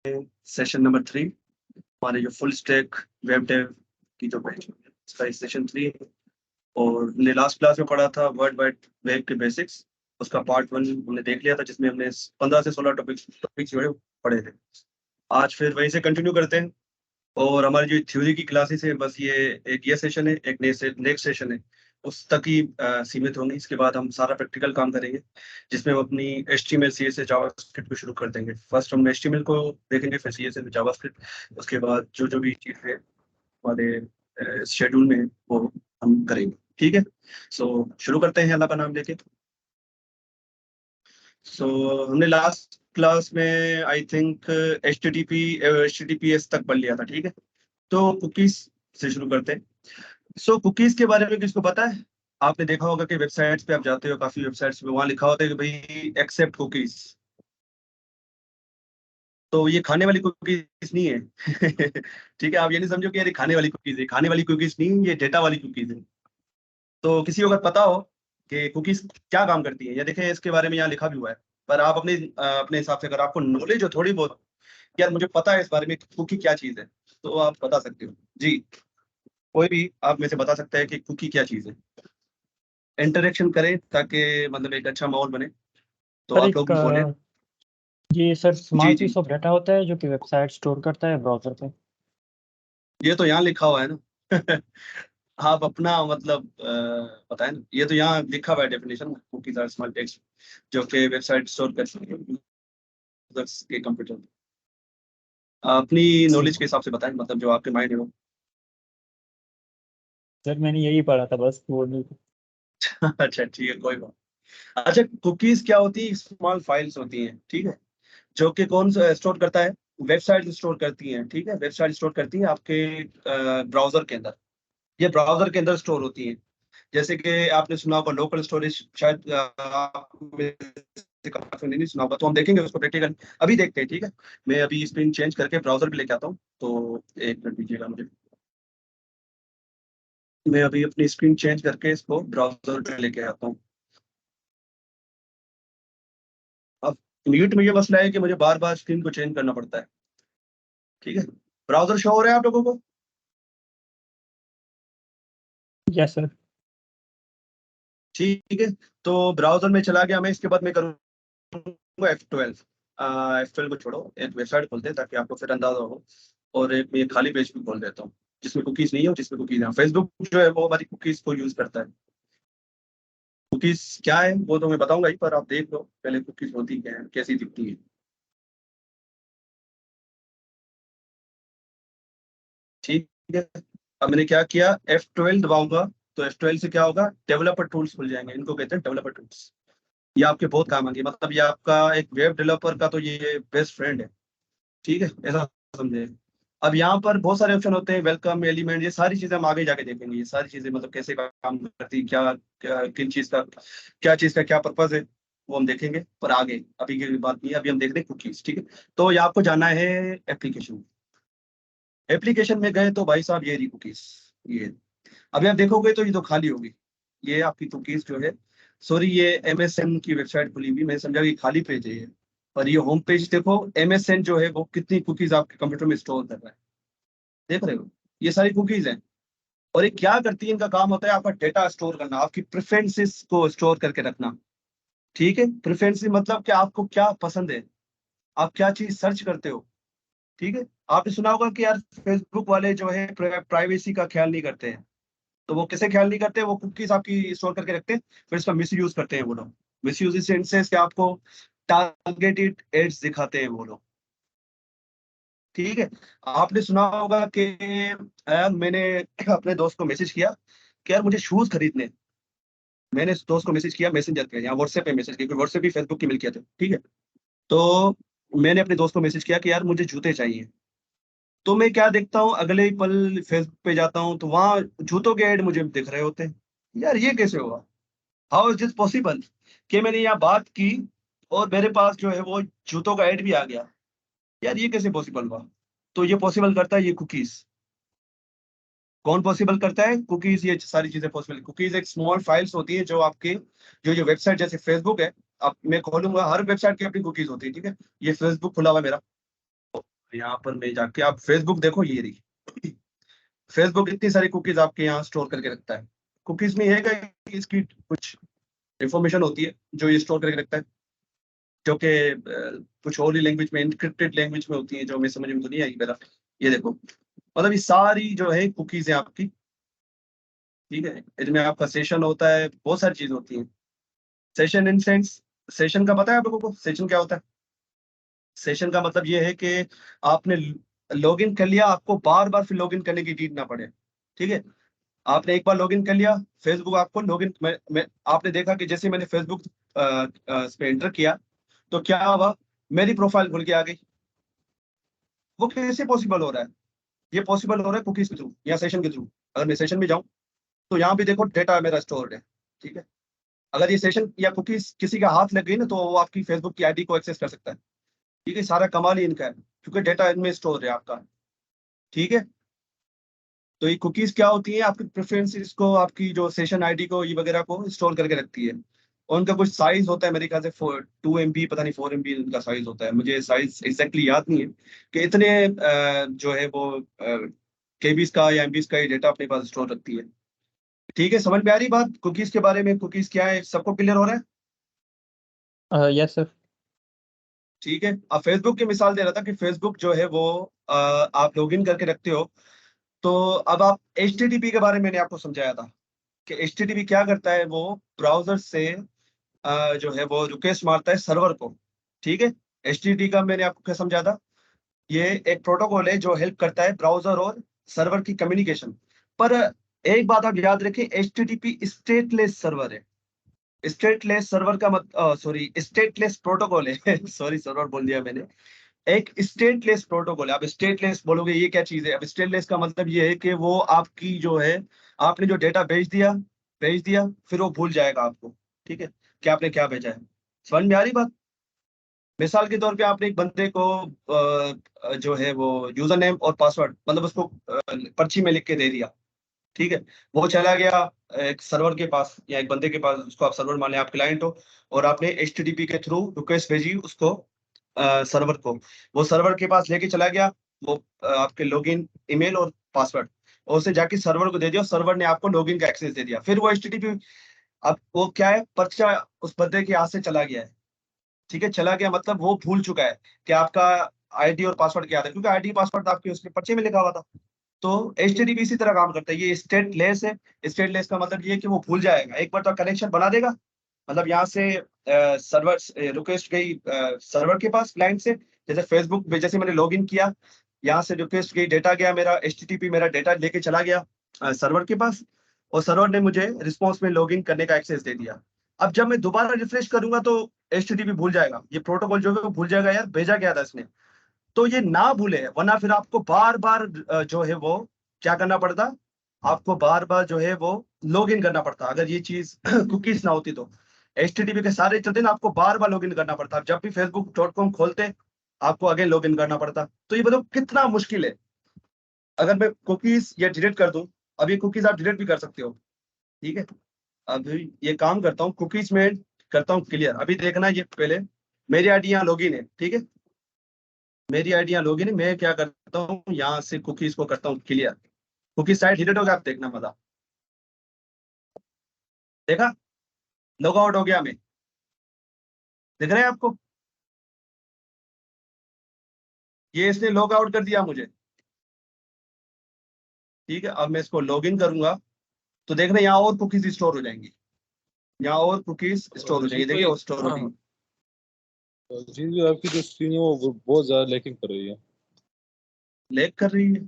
Session number 3 हमारे जो full stack web dev की जो बैच है इसका सेशन 3 है। और हमने लास्ट क्लास में पढ़ा था वर्ल्ड वाइड वेब के बेसिक्स। उसका पार्ट 1 हमने देख लिया था जिसमें हमने 15 से 16 टॉपिक्स जो है पढ़े थे। आज फिर वहीं से कंटिन्यू करते हैं। और हमारी जो थ्योरी की क्लासेस है बस ये सेशन है, एक नेक्स्ट सेशन है, उस तक ही सीमित होंगे। इसके बाद हम सारा प्रैक्टिकल काम करेंगे जिसमें हम अपनी HTML CSS जावास्क्रिप्ट को शुरू कर देंगे। फर्स्ट हम HTML को देखेंगे, फिर CSS जावास्क्रिप्ट, उसके बाद जो जो भी चीज़ है हमारे शेड्यूल में वो हम करेंगे। ठीक है, सो शुरू करते हैं अल्लाह का नाम लेके। सो हमने लास्ट क्लास में आई थिंक HTTPS तक पढ़ लिया था। ठीक है, तो कुकीज से शुरू करते हैं। सो कुकीज के बारे में किसको पता है? आपने देखा होगा कि वेबसाइट्स पे आप जाते हो, काफी वेबसाइट्स पे वहां लिखा होता है कि भाई एक्सेप्ट कुकीज। तो ये खाने वाली कुकीज नहीं है। ठीक है, आप ये नहीं समझो कि यार ये खाने वाली कुकीज है, खाने वाली कुकीज नहीं, ये डेटा वाली कुकीज है। तो किसी को अगर पता हो कि कुकीज क्या काम करती है, या देखें इसके बारे में यहाँ लिखा भी हुआ है, पर आप अपने हिसाब से अगर आपको नॉलेज हो थोड़ी बहुत, यार मुझे पता है इस बारे में कुकी क्या चीज है, तो आप बता सकते हो जी। कोई भी आप में से बता सकता है कि कुकी क्या चीज है। इंटरेक्शन करें ताकि मतलब एक अच्छा माहौल बने, तो सर आप लोग भी बोले। ये सर जी स्मॉल जी, पीस ऑफ डाटा होता है जो कि वेबसाइट स्टोर करता है ब्राउजर पे। ये तो यहाँ लिखा हुआ है ना। आप अपना मतलब बताएं ना, ये तो यहाँ लिखा हुआ है definition, cookies are small text जो कि वेबसाइट स्टोर कर सकते हैं यूजर्स के कंप्यूटर में। अपनी जी नॉलेज के हिसाब से बताएं, मतलब जो आपके माइंड में हो। सर, मैंने यही पढ़ा था बस वो नहीं। अच्छा ठीक है, कोई बात। अच्छा, कुकीज क्या होती है? स्मॉल फाइल्स होती हैं, ठीक है, जो कि कौन स्टोर करता है? वेबसाइट स्टोर करती हैं। ठीक है, वेबसाइट स्टोर करती है आपके ब्राउजर के अंदर। ये ब्राउजर के अंदर स्टोर होती हैं। जैसे कि आपने सुना होगा लोकल स्टोरेज, शायद आप में से काफी ने नहीं सुना होगा, तो हम देखेंगे उसको प्रैक्टिकल। अभी देखते हैं, ठीक है। मैं अभी स्क्रीन चेंज करके ब्राउजर पे लेके आता हूँ, तो एक मिनट दीजिएगा मुझे। मैं अभी अपनी स्क्रीन चेंज करके इसको ब्राउजर पे लेके आता हूँ। अब म्यूट में ये मसला है कि मुझे बार बार स्क्रीन को चेंज करना पड़ता है। ठीक है, ब्राउजर शो हो रहा है आप लोगों को? Yes sir. ठीक है, तो ब्राउजर में चला गया मैं। इसके बाद मैं करूँगा F12। F12 को छोड़ो, एक वेबसाइट खोलते हैं ताकि आपको फिर अंदाजा हो। और एक मैं खाली पेज भी खोल देता हूँ जिसमें कुकीज नहीं हो, जिसमें कुकीज है। फेसबुक जो है वो हमारी कुकीज को यूज करता है। कुकीज क्या है वो तो मैं बताऊंगा ही, पर आप देख लो पहले कुकीज होती क्या है, कैसी दिखती है। ठीक है, अब मैंने क्या किया, F12 दबाऊंगा, तो F12 से क्या होगा, डेवलपर टूल्स खुल जाएंगे। इनको कहते हैं डेवलपर टूल्स। ये आपके बहुत काम आएंगे, मतलब ये आपका एक वेब डेवलपर का तो ये बेस्ट फ्रेंड है। ठीक है, ऐसा समझे। अब यहाँ पर बहुत सारे ऑप्शन होते हैं, वेलकम, एलिमेंट, ये सारी चीजें हम आगे जाके देखेंगे। ये सारी चीजें मतलब कैसे काम करती है, किन चीज का क्या, चीज का क्या पर्पज है, वो हम देखेंगे पर आगे। अभी की बात नहीं है, अभी हम देख रहे हैं कुकीज। ठीक है, तो ये आपको जाना है एप्लीकेशन। एप्लीकेशन में गए तो भाई साहब ये रही कुकीज। ये अभी आप देखोगे तो ये तो खाली होगी, ये आपकी कुकीज जो है। सॉरी, ये MSN की वेबसाइट खुली हुई, मैं समझा कि खाली पेज है ये। पर ये होम पेज देखो, MSN जो है वो कितनी कुकीज आपके कंप्यूटर में स्टोर कर रहा है, देख रहे हो? ये सारी कुकीज हैं। और ये क्या करती है, इनका काम होता है आपका डेटा स्टोर करना, आपकी प्रेफरेंसेस को स्टोर करके रखना। ठीक है, प्रेफरेंस मतलब कि आपको क्या पसंद है, आप क्या चीज सर्च करते हो। ठीक है, आपने सुना होगा कि यार फेसबुक वाले जो है प्राइवेसी का ख्याल नहीं करते हैं। तो वो कैसे ख्याल नहीं करते, वो कुकीज आपकी स्टोर करके रखते हैं, फिर इसका मिस यूज करते हैं वो लोग। मिस यूज इस सेंस कि आपको टारगेटेड एड्स दिखाते हैं वो लोग। ठीक है, आपने सुना होगा कि मैंने अपने दोस्त को मैसेज किया कि यार मुझे शूज खरीदने हैं। मैंने इस दोस्त को मैसेज किया मैसेंजर पे या व्हाट्सएप पे मैसेज किया, क्योंकि व्हाट्सएप भी फेसबुक की मिलकियत है। ठीक है, तो मैंने अपने दोस्त को मैसेज किया कि यार मुझे जूते चाहिए। तो मैं क्या देखता हूँ, अगले ही पल फेसबुक पे जाता हूँ तो वहां जूतों के ऐड मुझे दिख रहे होते हैं। यार ये कैसे हुआ, हाउ इज दिस पॉसिबल कि मैंने यहाँ बात की और मेरे पास जो है वो जूतों का ऐड भी आ गया। यार ये कैसे पॉसिबल हुआ? तो ये पॉसिबल करता है ये कुकीज। कौन पॉसिबल करता है? कुकीज। ये सारी चीजें पॉसिबल, कुकीज एक स्मॉल फाइल्स होती है जो आपके जो वेबसाइट जैसे फेसबुक है। अब मैं खोलूंगा, हर वेबसाइट की अपनी कुकीज होती है। ठीक है, ये फेसबुक खुला हुआ है मेरा, यहाँ पर मैं जाके आप फेसबुक देखो, ये रही फेसबुक इतनी सारी कुकीज आपके यहाँ स्टोर करके रखता है। कुकीज में ये है कि इसकी कुछ इंफॉर्मेशन होती है जो ये स्टोर करके रखता है, जो कि कुछ और ही लैंग्वेज में, इनक्रिप्टेड लैंग्वेज में होती है, जो हमें समझ में तो नहीं आई मेरा। ये देखो, मतलब ये सारी जो है कुकीज है आपकी, ठीक है। इसमें आपका सेशन होता है, बहुत सारी चीज होती है। सेशन इन सेंस, सेशन का पता है आप लोगों को, सेशन क्या होता है? सेशन का मतलब ये है कि आपने लॉगिन कर लिया, आपको बार बार फिर लॉगिन करने की नीड ना पड़े, ठीक है। आपने एक बार लॉगिन कर लिया फेसबुक, आपको लॉगिन आपने देखा कि जैसे मैंने फेसबुक इस पे एंटर किया तो क्या हुआ, मेरी प्रोफाइल खुल के आ गई। वो कैसे पॉसिबल हो रहा है? ये पॉसिबल हो रहा है कुकीज के थ्रू या सेशन के थ्रू। अगर मैं सेशन में जाऊं तो यहाँ भी देखो डेटा मेरा स्टोर्ड है, ठीक है। अगर ये सेशन या कुकीज किसी का हाथ लग गई ना, तो वो आपकी फेसबुक की आईडी को एक्सेस कर सकता है, ठीक है। सारा कमाल ही इनका है, क्योंकि डेटा इनमें स्टोर है आपका, ठीक है। तो ये कुकीज क्या होती है, आपकी प्रेफरेंसेस को, आपकी जो सेशन आईडी को, ये वगैरह को स्टोर करके रखती है। और उनका कुछ साइज होता है, मेरे ख्याल से 2 MB, पता नहीं 4 MB उनका साइज होता है, मुझे साइज एग्जैक्टली याद नहीं है कि इतने जो है वो केबीज का या एमबीज का ये डेटा अपने पास स्टोर रखती है। ठीक है, समझ में आ रही बात कुकीज के बारे में? कुकीज क्या है, सबको क्लियर हो रहा है? Yes sir. ठीक है। अब फेसबुक की मिसाल दे रहा था कि फेसबुक जो है वो आप लॉगिन करके रखते हो। तो अब आप HTTP के बारे में मैंने आपको समझाया था कि HTTP क्या करता है, वो ब्राउजर से जो है वो रिक्वेस्ट मारता है सर्वर को, ठीक है। HTTP का मैंने आपको क्या समझाया था, ये एक प्रोटोकॉल है जो हेल्प करता है ब्राउजर और सर्वर की कम्युनिकेशन। पर एक बात आप याद रखें, HTTP स्टेटलेस सर्वर है। स्टेटलेस सर्वर का मत सॉरी स्टेटलेस प्रोटोकॉल है सॉरी, सर्वर बोल दिया मैंने। एक स्टेटलेस प्रोटोकॉल है। आप स्टेटलेस बोलोगे ये क्या चीज है? अब स्टेटलेस का मतलब ये है कि वो आपकी जो है, आपने जो डेटा भेज दिया फिर वो भूल जाएगा आपको, ठीक है, कि आपने क्या भेजा है। समझ में आ रही बात? मिसाल के तौर पे आपने एक बंदे को जो है वो यूजर नेम और पासवर्ड, मतलब उसको पर्ची में लिख के दे दिया, ठीक है। वो चला गया एक सर्वर के पास या एक बंदे के पास, उसको आप सर्वर मान लें, आप क्लाइंट हो, और आपने HTTP के थ्रू रिक्वेस्ट भेजी उसको, सर्वर को। वो सर्वर के पास लेके चला गया वो आपके लॉगिन ईमेल और पासवर्ड, और उसे जाके सर्वर को दे दिया, सर्वर ने आपको लॉगिन का एक्सेस दे दिया। फिर वो HTTP, अब वो क्या है, पर्चा उस बंदे के हाथ से चला गया है, ठीक है। चला गया मतलब वो भूल चुका है कि आपका आईडी और पासवर्ड क्या था, क्योंकि आईडी पासवर्ड आपके उसके पर्चे में लिखा हुआ था। तो HTTP इसी तरह काम करता है, ये स्टेटलेस है। स्टेटलेस का मतलब ये है कि वो भूल जाएगा, एक बार तो कनेक्शन बना देगा, मतलब यहाँ से सर्वर रिक्वेस्ट गई सर्वर के पास क्लाइंट से, जैसे फेसबुक में जैसे मैंने लॉगिन किया, यहाँ से रिक्वेस्ट गई, डेटा गया मेरा, HTTP मेरा डेटा लेके चला गया सर्वर के पास, और सर्वर ने मुझे रिस्पॉन्स में लॉगिन करने का एक्सेस दे दिया। अब जब मैं दोबारा रिफ्रेश करूंगा तो HTTP भूल जाएगा, ये प्रोटोकॉल जो है वो भूल जाएगा, यार भेजा गया था इसने। तो ये ना भूले, वरना फिर आपको बार बार जो है वो क्या करना पड़ता, आपको बार बार जो है वो लॉग इन करना पड़ता, अगर ये चीज कुकीज ना होती तो। HTTP के सारे चलते ना, आपको बार बार लॉग इन करना पड़ता, जब भी facebook.com खोलते आपको अगेन लॉग इन करना पड़ता। तो ये बताओ कितना मुश्किल है। अगर मैं कुकीज ये डिलीट कर दूं, अब ये कुकीज आप डिलीट भी कर सकते हो, ठीक है। अभी ये काम करता हूँ, कुकीज में करता हूँ क्लियर। अभी देखना, ये पहले मेरी आईडी यहाँ लॉगिन है, ठीक है। मेरी आईडी यहाँ लॉगिन है, मैं क्या करता हूँ, यहाँ से कुकीज को करता हूँ क्लियर। कुकीज साइड डिलीट हो गया, आप देखना मजा। देखा, लॉग आउट हो गया मैं, दिख रहा है आपको? ये इसने लॉग आउट कर दिया मुझे, ठीक है। अब मैं इसको लॉग इन करूंगा तो देखना यहाँ और कुकीज स्टोर हो जाएंगी, यहाँ और कुकीज स्टोर हो जी जाएंगी, देखिए भाई, और स्टोर हो हाँ, जाएंगी। जी जी, आपकी जो स्क्रीन है वो बहुत ज्यादा लैकिंग कर रही है। लैग कर रही है,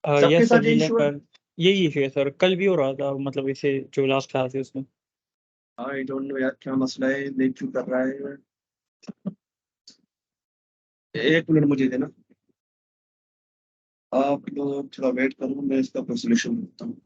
सबके यस सर, साथ ये जी इशू है। लेकर यही इशू है सर, कल भी हो रहा था, मतलब इसे जो लास्ट क्लास है उसमें। आई डोंट नो यार क्या मसला है, लैग क्यों कर रहा है। एक मिनट मुझे देना, आप लोग थोड़ा वेट करो, मैं इसका कोई सोल्यूशन ढूंढता हूँ।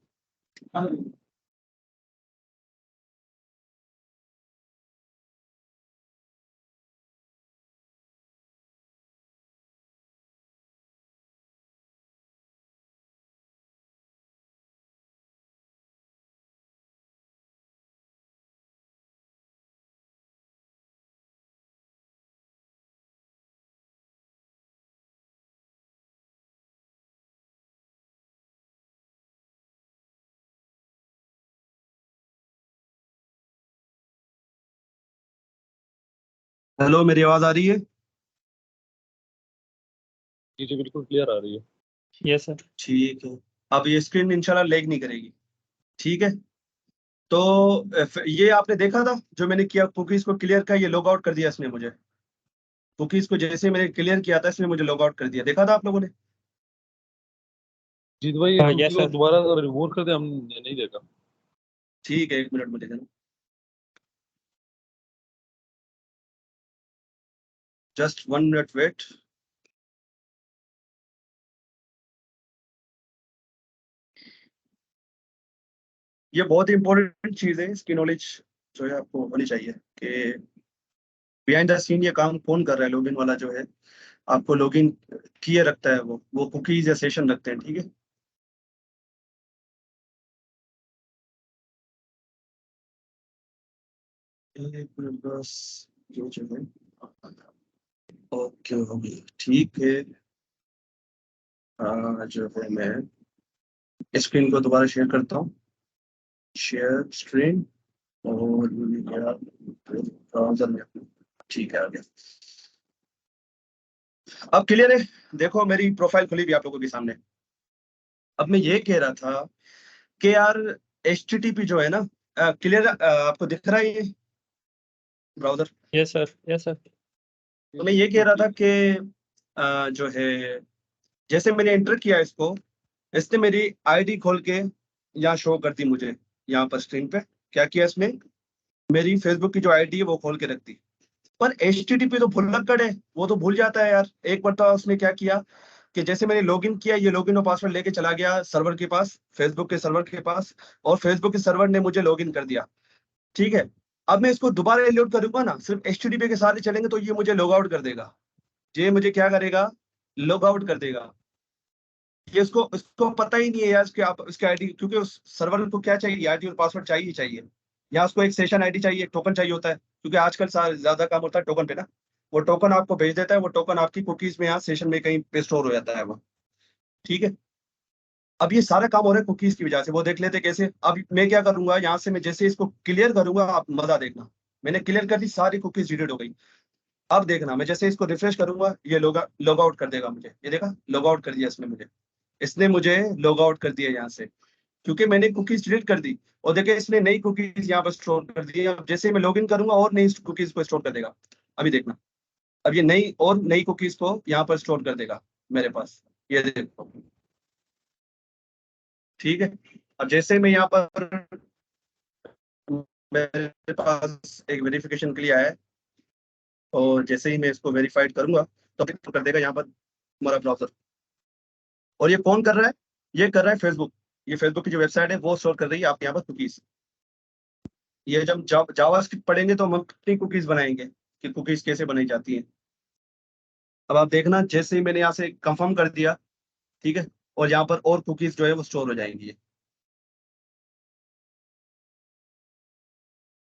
हेलो, मेरी आवाज आ रही है? जी जी बिल्कुल क्लियर आ रही है। Yes sir. ठीक है। अब ये स्क्रीन इंशाल्लाह लैग नहीं करेगी। ठीक है। तो ये आपने देखा था जो मैंने किया, कुकीज को क्लियर किया, ये लॉग आउट कर दिया इसने मुझे। कुकीज को जैसे मैंने क्लियर किया था इसने मुझे लॉग आउट कर दिया, देखा था आप लोगों ने? जीत भाई, यस कुकी को सर। दोबारा रिमूव कर दे, हमने नहीं देखा। ठीक है, 1 मिनट मुझे देना, जस्ट 1 मिनट वेट। ये बहुत ही इंपॉर्टेंट चीज है, इसकी नॉलेज जो है आपको होनी चाहिए कि बिहाइंड द सीन ये काम कौन कर रहा है। लॉगिन वाला जो है आपको लॉगिन किए रखता है, वो कुकीज या सेशन रखते हैं। ठीक है। एक मिनट बस, ये जो है ओके हो गई। ठीक है। जो है मैं स्क्रीन को दोबारा शेयर करता हूँ, शेयर स्क्रीन, और ये गया ब्राउज़र में। ठीक है, आ गया। अब क्लियर है? देखो मेरी प्रोफाइल खुली भी आप लोगों के सामने। अब मैं ये कह रहा था कि यार HTTP जो है ना, क्लियर आपको दिख रहा है ये browser? Yes sir. Yes sir. तो मैं ये कह रहा था कि जो है जैसे मैंने एंटर किया इसको, इसने मेरी आईडी खोल के यहाँ शो कर दी मुझे, यहाँ पर स्क्रीन पे। क्या किया इसमें? मेरी फेसबुक की जो आईडी है वो खोल के रख दी। पर HTTP तो भुलक्कड़ है, वो तो भूल जाता है यार। एक बार तो उसने क्या किया कि जैसे मैंने लॉगिन किया, ये लॉगिन और पासवर्ड लेके चला गया सर्वर के पास, फेसबुक के सर्वर के पास, और फेसबुक के सर्वर ने मुझे लॉगिन कर दिया। ठीक है। अब मैं इसको दोबारा लोड करूंगा ना, सिर्फ HTTP के साथ ही चलेंगे, तो ये मुझे लॉग आउट कर देगा। ये मुझे क्या करेगा? लॉग आउट कर देगा। ये इसको इसको पता ही नहीं है यार इसके, आप इसके आईडी, क्योंकि उस सर्वर को क्या चाहिए, आईडी और पासवर्ड चाहिए ही चाहिए। या उसको एक सेशन आईडी चाहिए, एक टोकन चाहिए होता है, क्योंकि आजकल ज्यादा काम होता है टोकन पे ना। वो टोकन आपको भेज देता है, वो टोकन आपकी कुकीज में यहाँ सेशन में कहीं पे स्टोर हो जाता है वो। ठीक है। अब ये सारा काम हो रहा है कुकीज की वजह से, वो देख लेते कैसे। अब मैं क्या करूंगा, यहाँ से मैं जैसे इसको क्लियर करूंगा, आप मजा देखना। मैंने क्लियर कर दी, सारी कुकीज डिलीट हो गई। अब देखना, मैं जैसे इसको रिफ्रेश करूंगा, ये लॉग आउट कर देगा मुझे। ये देखा, लॉग आउट कर दिया इसने मुझे लॉग आउट कर दिया यहाँ से, क्योंकि मैंने कुकीज डिलीट कर दी। और देखिए इसने नई कुकीज यहाँ पर स्टोर कर दी। अब जैसे मैं लॉगिन करूंगा और नई कुकीज को स्टोर कर देगा। अभी देखना, अब ये नई कुकीज को यहाँ पर स्टोर कर देगा मेरे पास। ये देखो। ठीक है। अब जैसे मैं यहाँ पर, मेरे पास एक वेरिफिकेशन के लिए आया है, और जैसे ही मैं इसको वेरीफाइड करूंगा तो पिक कर देगा यहाँ पर हमारा ब्राउजर। और ये कौन कर रहा है? ये कर रहा है फेसबुक। ये फेसबुक की जो वेबसाइट है वो स्टोर कर रही है आप यहाँ पर कुकीज। ये जब जावास्क्रिप्ट पढ़ेंगे तो हम अपनी कुकीज बनाएंगे कि कुकीज कैसे बनाई जाती है। अब आप देखना, जैसे ही मैंने यहाँ से कंफर्म कर दिया, ठीक है, और यहाँ पर और कुकीज जो है वो स्टोर हो जाएंगी।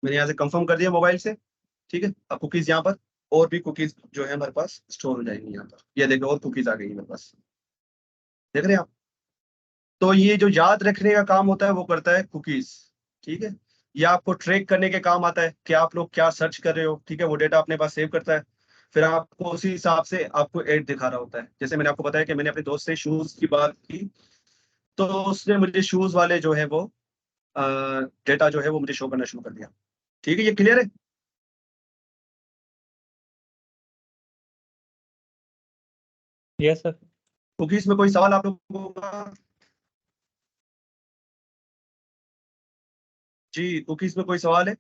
मैंने यहाँ से कंफर्म कर दिया मोबाइल से। ठीक है। अब कुकीज यहाँ पर, और भी कुकीज जो है हमारे पास स्टोर हो जाएंगी यहाँ पर। ये देखो, और कुकीज आ गई मेरे पास, देख रहे हैं आप? तो ये जो याद रखने का काम होता है वो करता है कुकीज। ठीक है। ये आपको ट्रैक करने के काम आता है कि आप लोग क्या सर्च कर रहे हो। ठीक है। वो डेटा अपने पास सेव करता है, फिर आपको उसी हिसाब से आपको एड दिखा रहा होता है। जैसे मैंने आपको बताया कि मैंने अपने दोस्त से शूज की बात की, तो उसने मुझे शूज वाले जो है वो डेटा जो है वो मुझे शो करना शुरू कर दिया। ठीक है, ये क्लियर है? Yes sir. कुकीज में कोई सवाल आप लोगों का? जी, कुकीज में कोई सवाल है?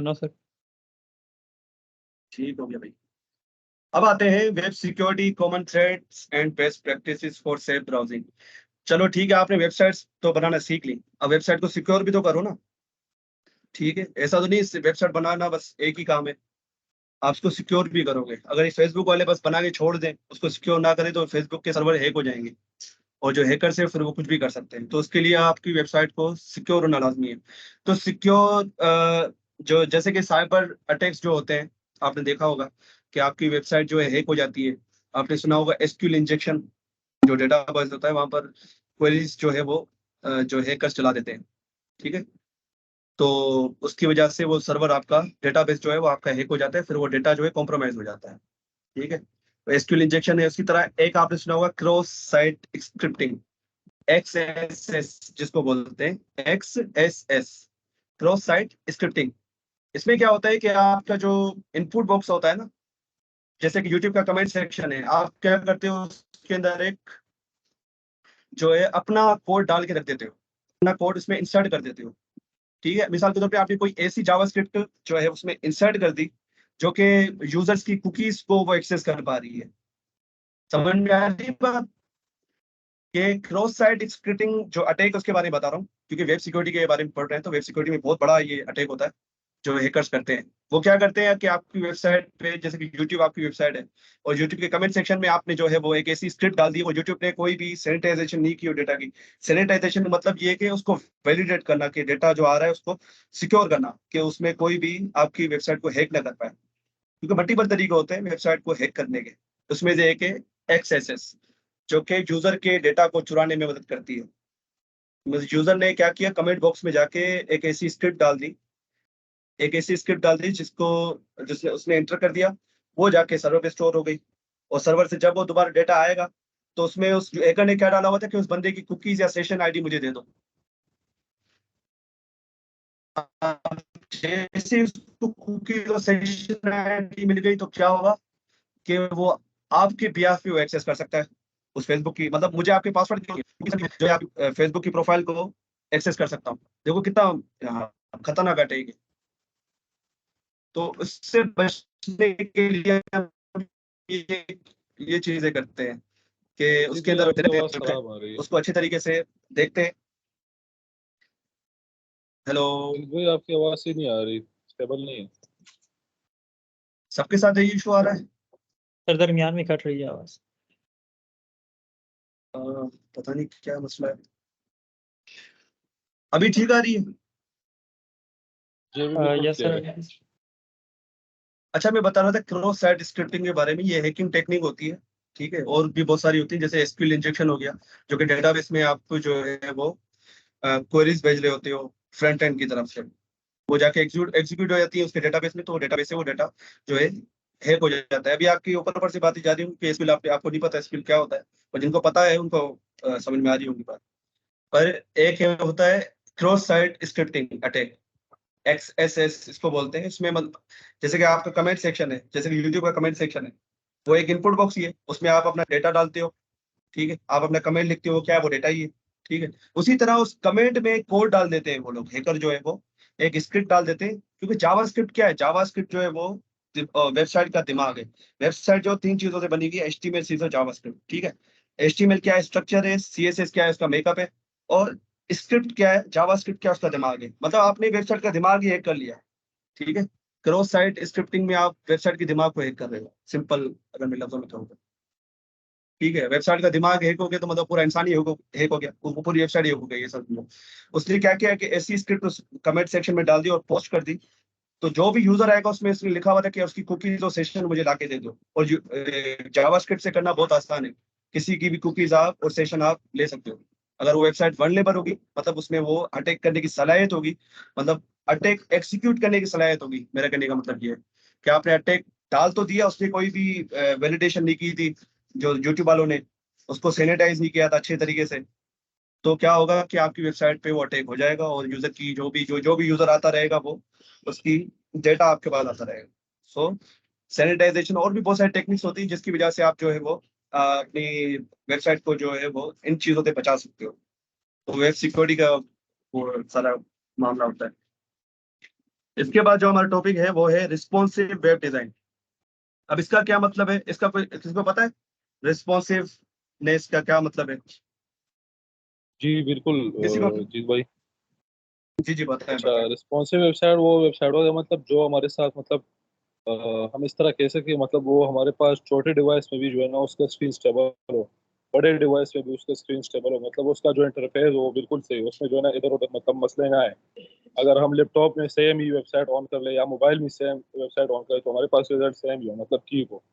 No sir. ठीक हो गया भाई। अब आते हैं web security, common threads and best practices for safe browsing. चलो ठीक है, आपने वेबसाइट्स तो बनाना सीख ली, अब वेबसाइट को सिक्योर भी तो करो ना। ठीक है। ऐसा तो नहीं वेबसाइट बनाना बस एक ही काम है, आप उसको सिक्योर भी करोगे। अगर ये फेसबुक वाले बस बना के छोड़ दें, उसको सिक्योर ना करें, तो फेसबुक के सर्वर हैक हो जाएंगे, और जो हैकर्स है फिर वो कुछ भी कर सकते हैं। तो उसके लिए आपकी वेबसाइट को सिक्योर होना लाजमी है। तो सिक्योर जो जैसे कि साइबर अटैक्स जो होते हैं, आपने देखा होगा कि आपकी वेबसाइट जो है हैक हो जाती है। आपने सुना होगा SQL इंजेक्शन, जो डेटाबेस होता है वहां पर क्वेरीज जो है वो जो हैकर्स चला देते हैं। ठीक है। तो उसकी वजह से वो सर्वर आपका डेटाबेस जो है वो आपका हैक हो जाता है, फिर वो डेटा जो है कॉम्प्रोमाइज हो जाता है। ठीक है, तो एसक्यूएल इंजेक्शन है। उसकी तरह एक आपने सुना होगा क्रॉस साइट स्क्रिप्टिंग, XSS जिसको बोलते हैं, XSS, क्रॉस साइट स्क्रिप्टिंग। इसमें क्या होता है कि आपका जो इनपुट बॉक्स होता है ना, जैसे कि यूट्यूब का कमेंट सेक्शन है, आप क्या करते हो उसके अंदर एक जो है अपना कोड डाल के रख देते हो, अपना कोड उसमें इंसर्ट कर देते हो। ठीक है, मिसाल के तौर पे आपने कोई ऐसी जावास्क्रिप्ट जो है उसमें इंसर्ट कर दी जो कि यूजर्स की कुकीज को वो एक्सेस कर पा रही है। समझ में आ रही बात? कि क्रॉस साइट स्क्रिप्टिंग जो अटैक उसके बारे में बता रहा हूँ, क्योंकि वेब सिक्योरिटी के बारे में पढ़ रहे हैं, तो वेब सिक्योरिटी में बहुत बड़ा ये अटैक होता है जो हैकर्स करते हैं। वो क्या करते हैं कि आपकी वेबसाइट पे, जैसे कि यूट्यूब आपकी वेबसाइट है, और यूट्यूब के कमेंट सेक्शन में आपने जो है वो एक ऐसी स्क्रिप्ट डाल दी, और यूट्यूब ने कोई भी सैनिटाइजेशन नहीं की हो डेटा की। सैनिटाइजेशन मतलब ये कि उसको वैलिडेट करना कि डेटा जो आ रहा है उसको सिक्योर करना, कि उसमें कोई भी आपकी वेबसाइट को हैक ना कर पाए, क्योंकि मल्टीपल तरीके होते हैं वेबसाइट को हैक करने के। उसमें से एक है XSS, जो कि यूजर के डेटा को चुराने में मदद करती है। यूजर ने क्या किया, कमेंट बॉक्स में जाके एक ऐसी स्क्रिप्ट डाल दी, एक ऐसी स्क्रिप्ट डाल दी जिसको जिसने उसने एंटर कर दिया, वो जाके सर्वर पे स्टोर हो गई। और सर्वर से जब वो दोबारा डेटा आएगा, तो उसमें उस हैकर ने क्या डाला हुआ था कि उस बंदे की कुकीज या सेशन आईडी मुझे दे दो। अब जैसे उसको कुकीज और सेशन आईडी मिल गई, तो क्या होगा कि वो आपके बिहाफ पे वो एक्सेस कर सकता है उस फेसबुक की, मतलब मुझे आपके पासवर्ड जो है आप फेसबुक की प्रोफाइल को एक्सेस कर सकता हूँ। देखो कितना खतरनाक अटैक है। तो उससे बचने के लिए हम ये ये चीजें करते हैं कि जी उसके जी, अंदर आपकी आवाज खराब आ रही है। उसको अच्छे तरीके से देखते हैं। हेलो, जीत भाई, आपकी आवाज ही नहीं आ रही, स्टेबल नहीं है। सबके साथ यही इशू आ रहा है? सर दरमियान में कट रही है आवाज। पता नहीं क्या मसला है। अभी ठीक आ रही है? जी अभी बिल्कुल यस क्लियर है। सर। अच्छा, मैं बता रहा था क्रॉस साइट स्क्रिप्टिंग के बारे में। ये हैकिंग टेक्निक होती है, ठीक है, और भी बहुत सारी होती है, जैसे एसक्यूएल इंजेक्शन हो गया, जो कि डेटाबेस में आपको जो है वो क्वेरीज भेज रहे होते हो फ्रंट एंड की तरफ से, वो जाके एग्जीक्यूट हो जाती है उसके डेटाबेस में, तो वो डेटाबेस से वो डेटा जो है हैक हो जाता है। अभी आपकी ऊपर ऊपर से बात जा रही हूँ कि एसक्यूएल आपको नहीं पता एसक्यूएल क्या होता है, और जिनको पता है उनको समझ में आ रही होगी बात। पर एक है होता है cross site scripting attack, XSS इसको बोलते हैं। इसमें जैसे कि आपका कमेंट सेक्शन है, जैसे कि यूट्यूब का कमेंट सेक्शन है, वो एक इनपुट बॉक्स ही है, उसमें आप अपना डेटा डालते हो। ठीक है, आप अपना कमेंट लिखते हो, क्या है वो डेटा ही है। ठीक है, उसी तरह उस कमेंट में कोड डाल देते हैं वो लोग, हैकर जो है वो एक स्क्रिप्ट डाल देते हैं, क्योंकि जावास्क्रिप्ट क्या है, जावास्क्रिप्ट जो है वो वेबसाइट का दिमाग है। वेबसाइट जो 3 चीजों से बनी हुई है, HTML, CSS, जावास्क्रिप्ट। ठीक है, HTML क्या है, स्ट्रक्चर है, CSS क्या है, उसका मेकअप है, और स्क्रिप्ट क्या है, जावास्क्रिप्ट क्या है, उसका दिमाग है। मतलब आपने वेबसाइट का दिमाग ही हैक कर लिया। ठीक है, क्रॉस साइट स्क्रिप्टिंग में आप वेबसाइट के दिमाग को हैक कर रहे हो, सिंपल अगर मैं लफ्जों में कहूँ तो। ठीक है, वेबसाइट का दिमाग हैक हो गया तो मतलब पूरा इंसान ही हैक हो गया, वो पूरी वेबसाइट हैक हो गई, ये सब लोग। उसने क्या किया कि ऐसी स्क्रिप्ट उस कमेंट सेक्शन में डाल दी और पोस्ट कर दी, तो जो भी यूजर आएगा उसमें इसने लिखा हुआ था कि उसकी कुकीज और सेशन मुझे लाके दे दो। और जावास्क्रिप्ट से करना बहुत आसान है, किसी की भी कुकीज आप और सेशन आप ले सकते हो। अगर वो वेबसाइट वल्नरेबल होगी, मतलब उसमें वो अटैक करने की सलाहियत होगी, मतलब अटैक एक्सिक्यूट करने की सलाहियत होगी। मेरा कहने का मतलब ये है कि आपने अटैक डाल तो दिया, उसने कोई भी वैलिडेशन नहीं की थी, जो यूट्यूब वालों ने उसको सैनिटाइज नहीं किया था अच्छे तरीके से, तो क्या होगा कि आपकी वेबसाइट पे वो अटैक हो जाएगा, और यूजर की जो भी यूजर आता रहेगा वो उसकी डेटा आपके पास आता रहेगा। सो सैनिटाइजेशन और भी बहुत सारी टेक्निक्स होती है, जिसकी वजह से आप जो है वो अपनी वेबसाइट को जो है वो इन चीजों से बचा सकते हो। तो वेब सिक्योरिटी का वो सारा मामला होता है। इसके बाद जो हमारा टॉपिक है वो है रिस्पॉन्सिव वेब डिजाइन। अब इसका क्या मतलब है, इसका कोई किसी को पता है? रिस्पॉन्सिवनेस का क्या मतलब है? जी बिल्कुल किसी को? जीत भाई। जी जी, बताएं अच्छा, बताएं। रिस्पॉन्सिव वेबसाइट वो वेबसाइट होगा मतलब जो हमारे साथ मतलब हम इस तरह कह सकते हैं मतलब वो हमारे पास छोटे डिवाइस में भी जो है ना उसका स्क्रीन स्टेबल हो, बड़े डिवाइस में भी उसका स्क्रीन स्टेबल हो, मतलब उसका जो इंटरफेस हो वो बिल्कुल सही हो, उसमें जो है ना इधर उधर मतलब मसले ना आए। अगर हम लैपटॉप में सेम ही वेबसाइट ऑन कर ले या मोबाइल में सेम वेबसाइट ऑन करें तो हमारे पास रिजल्ट सेम ही हो, मतलब ठीक हो।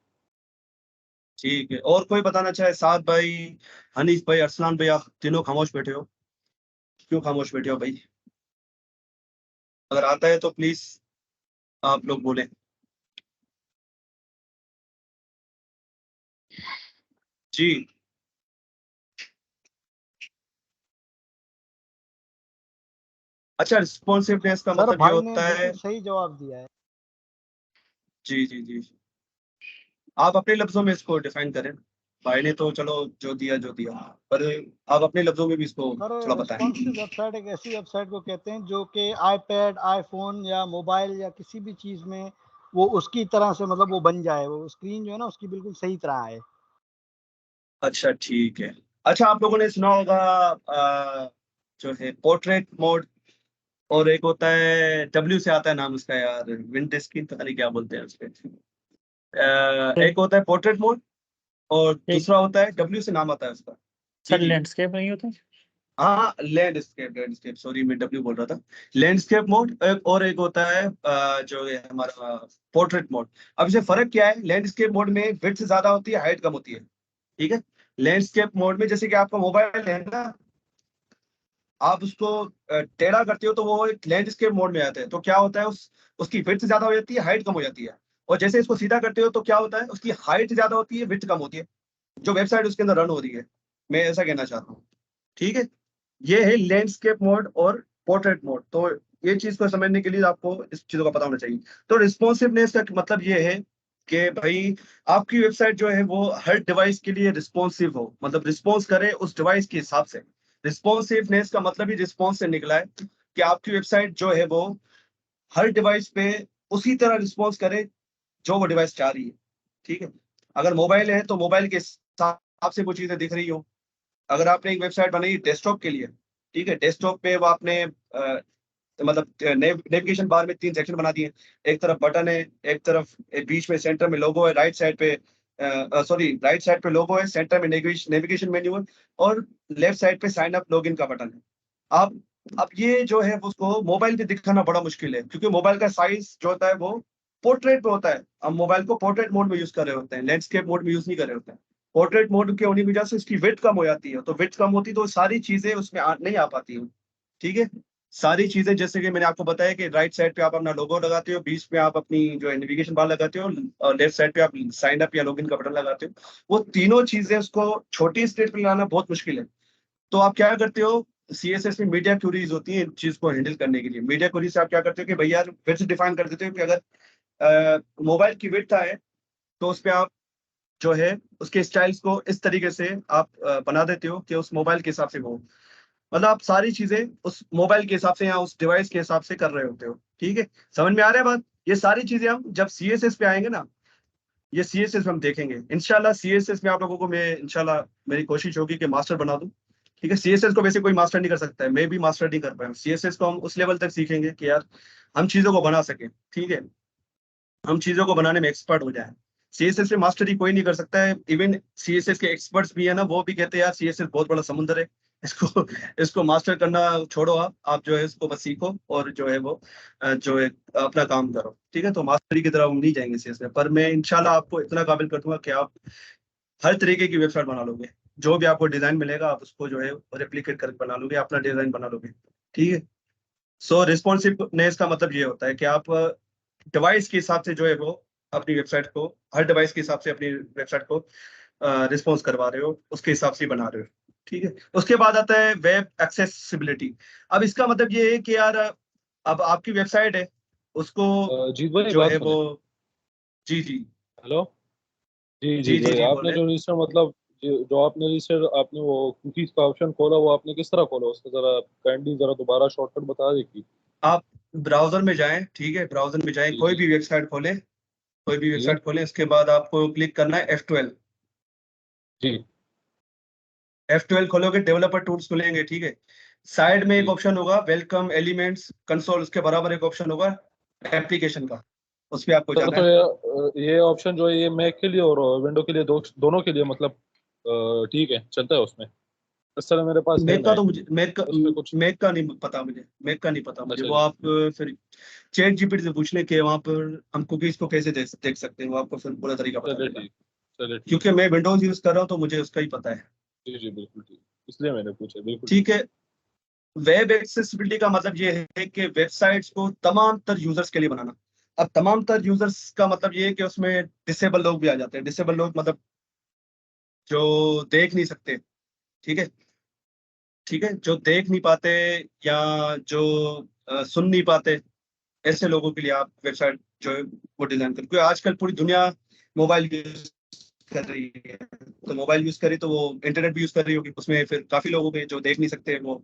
ठीक है, और कोई बताना चाहे? साद भाई, हनीफ भाई, अरसलान भाई, आप तीनों खामोश बैठे हो, क्यों खामोश बैठे हो भाई? अगर आता है तो प्लीज आप लोग बोलें। जी अच्छा, रिस्पॉन्सिवनेस का सर मतलब ये भाई ने होता है। बिल्कुल सही जवाब दिया है। जी जी जी, आप अपने लफ्जों में इसको डिफाइन करें। भाई ने तो चलो जो दिया, पर आप अपने लफ्जों में भी इसको सर थोड़ा बताएं। रिस्पॉन्सिव वेबसाइट एक ऐसी वेबसाइट को कहते हैं जो कि आईपैड, आईफोन या मोबाइल या किसी भी चीज में वो उसकी तरह से मतलब वो बन जाए, वो स्क्रीन जो है ना उसकी बिल्कुल सही तरह आए। अच्छा ठीक है। अच्छा, आप लोगों ने सुना होगा जो है पोर्ट्रेट मोड, और एक होता है डब्ल्यू से आता है नाम उसका यार, विंड स्क्रीन पता नहीं क्या बोलते हैं उसके। एक होता है पोर्ट्रेट मोड और एक दूसरा होता है डब्ल्यू से नाम आता है उसका। जी सर जी, लैंडस्केप नहीं होता? हाँ लैंडस्केप, सॉरी मैं डब्ल्यू बोल रहा था। लैंडस्केप मोड और एक होता है जो है हमारा पोर्ट्रेट मोड। अब इसमें फर्क क्या है? लैंडस्केप मोड में विड्थ ज्यादा होती है, हाइट कम होती है। ठीक है। लैंडस्केप मोड में जैसे कि आपका मोबाइल है ना, आप उसको टेढ़ा करते हो तो वो एक लैंडस्केप मोड में आता है, तो क्या होता है उसकी विड्थ ज्यादा हो जाती है, हाइट कम हो जाती है। और जैसे इसको सीधा करते हो तो क्या होता है, उसकी हाइट ज्यादा होती है, विड्थ कम होती है, जो वेबसाइट उसके अंदर रन हो रही है। मैं ऐसा कहना चाहता हूँ। ठीक है। ये है लैंडस्केप मोड और पोर्ट्रेट मोड। तो ये चीज को समझने के लिए आपको इस चीजों का पता होना चाहिए। तो रिस्पॉन्सिवनेस का मतलब ये है कि भाई आपकी वेबसाइट जो है वो हर डिवाइस के लिए रिस्पॉन्सिव हो, मतलब रिस्पॉन्स करे उस डिवाइस के हिसाब से। रिस्पॉन्सिवनेस का मतलब ही रिस्पॉन्स से निकला है कि आपकी वेबसाइट जो है वो हर डिवाइस पे उसी तरह रिस्पॉन्स करे जो वो डिवाइस चाह रही है। ठीक है। अगर मोबाइल है तो मोबाइल के हिसाब से वो चीजें दिख रही हो। अगर आपने एक वेबसाइट बनाई डेस्कटॉप के लिए, ठीक है, डेस्कटॉप पे वो आपने मतलब नेविगेशन बार में 3 सेक्शन बना दिए। एक तरफ बटन है, एक तरफ बीच में सेंटर में लोगो है, राइट साइड पे राइट साइड पे लोगो है, सेंटर में नेविगेशन मेन्यू है, और लेफ्ट साइड पे साइन अप लॉगिन का बटन है। आप अब ये जो है उसको मोबाइल पे दिखाना बड़ा मुश्किल है, क्योंकि मोबाइल का साइज जो होता है वो पोर्ट्रेट पे होता है। हम मोबाइल को पोर्ट्रेट मोड में यूज कर रहे होते हैं, लैंडस्केप मोड में यूज नहीं कर रहे होते हैं। पोर्ट्रेट मोड के होने की वजह से इसकी विड्थ कम हो जाती है, तो विड्थ कम होती तो सारी चीजें उसमें नहीं आ पाती हैं। ठीक है। सारी चीजें जैसे कि मैंने आपको बताया कि राइट साइड पे आप अपना लोगो लगाते हो, बीच में आप अपनी जो है नेविगेशन बार लगाते हो, और लेफ्ट साइड पे आप साइन अप या लॉगिन का बटन लगाते हो। वो तीनों चीजें उसको छोटी स्टेट में लाना बहुत मुश्किल है। तो आप क्या करते हो, सीएसएस में मीडिया क्वेरीज होती है इन चीज को हैंडल करने के लिए। मीडिया क्वेरी से आप क्या करते हो कि भैया विड्थ डिफाइन कर देते हो कि अगर मोबाइल की विड्थ आए तो उस पे आप जो है उसके स्टाइल्स को इस तरीके से आप बना देते हो कि उस मोबाइल के हिसाब से हो। मतलब आप सारी चीजें उस मोबाइल के हिसाब से या उस डिवाइस के हिसाब से कर रहे होते हो। ठीक है। समझ में आ रहा है बात? ये सारी चीजें हम जब सीएसएस पे आएंगे ना, ये सीएसएस में हम देखेंगे इंशाल्लाह। सीएसएस में आप लोगों को मैं इंशाल्लाह, मेरी कोशिश होगी कि मास्टर बना दूं। ठीक है। सीएसएस को वैसे कोई मास्टर नहीं कर सकता है, मैं भी मास्टर नहीं कर पाया। सीएसएस को हम उस लेवल तक सीखेंगे कि यार हम चीजों को बना सकें। ठीक है। हम चीजों को बनाने में एक्सपर्ट हो जाए। सीएसएस में मास्टरी कोई नहीं कर सकता है। इवन सीएसएस के एक्सपर्ट्स भी है ना, वो भी कहते हैं यार सीएसएस बहुत बड़ा समुंदर है, इसको इसको मास्टर करना छोड़ो, आप जो है इसको बस सीखो और जो है वो जो है अपना काम करो। ठीक है। तो मास्टरी की तरफ हम नहीं जाएंगे सीएसएस में, पर मैं इंशाल्लाह आपको इतना काबिल कर दूंगा कि आप हर तरीके की वेबसाइट बना लोगे। जो भी आपको डिजाइन मिलेगा आप उसको जो है रेप्लिकेट करके बना लोगे, अपना डिजाइन बना लोगे। ठीक है। सो रिस्पॉन्सिवनेस का मतलब ये होता है कि आप डिवाइस के हिसाब से जो है वो अपनी वेबसाइट को, हर डिवाइस के हिसाब से अपनी वेबसाइट को रिस्पॉन्स करवा रहे हो, उसके हिसाब से बना रहे हो। ठीक है। उसके बाद आता है वेब एक्सेसिबिलिटी। अब इसका मतलब ये है कि यार अब आपकी वेबसाइट है, उसको जीत भाई जो बात है सुने। वो, जी जी हेलो। जी जी जीत जी भाई, जी आपने बोले। जो रजिस्टर मतलब जो आपने रजिस्टर आपने वो कुकीज का ऑप्शन खोला, वो आपने किस तरह खोला उसका जरा काइंडली जरा दोबारा शॉर्टकट बता देखिए। आप ब्राउजर में जाएं। ठीक है। ब्राउजर में जाएं, जी कोई जी भी वेबसाइट खोलें, कोई भी जी वेबसाइट खोलें, इसके बाद आपको क्लिक करना है F12। जी F12 खोलोगे, डेवलपर टूल्स खुलेंगे। ठीक है। साइड में एक जी। ऑप्शन होगा वेलकम एलिमेंट्स कंसोल, उसके बराबर एक ऑप्शन होगा एप्लीकेशन का, उस पर आपको सर जाना तो है। ये ऑप्शन जो है ये मैक के लिए और विंडो के लिए दोनों के लिए मतलब ठीक है चलता है उसमें। इस तरह मेरे पास है मैक का तो मैक, मुझे उस पर कुछ। मैक का नहीं पता मुझे, मैक का नहीं पता मुझे। अच्छा वो जी। आप फिर चैट जीपीटी से पूछ लें कि वहाँ पर हम कुकीज को कैसे देख सकते हैं, वो आपको फिर पूरा तरीका बता चलिए देगा। ठीक। चलिए ठीक। क्योंकि मैं विंडोज यूज कर रहा हूँ तो मुझे उसका ही पता है। जी जी बिल्कुल ठीक, इसलिए मैंने पूछा, बिल्कुल ठीक। ठीक है। वेब एक्सेसिबिलिटी का मतलब ये है कि वेबसाइट्स को तमाम तर यूजर्स के लिए बनाना। अब तमाम तर यूजर्स का मतलब ये है कि उसमें डिसेबल लोग भी आ जाते हैं। डिसेबल लोग मतलब जो देख नहीं सकते, ठीक है, ठीक है, जो देख नहीं पाते या जो सुन नहीं पाते, ऐसे लोगों के लिए आप वेबसाइट जो है वो डिजाइन करें। क्योंकि आजकल पूरी दुनिया मोबाइल यूज कर रही है, तो मोबाइल यूज करी तो वो इंटरनेट भी यूज कर रही होगी, उसमें फिर काफी लोगों के जो देख नहीं सकते वो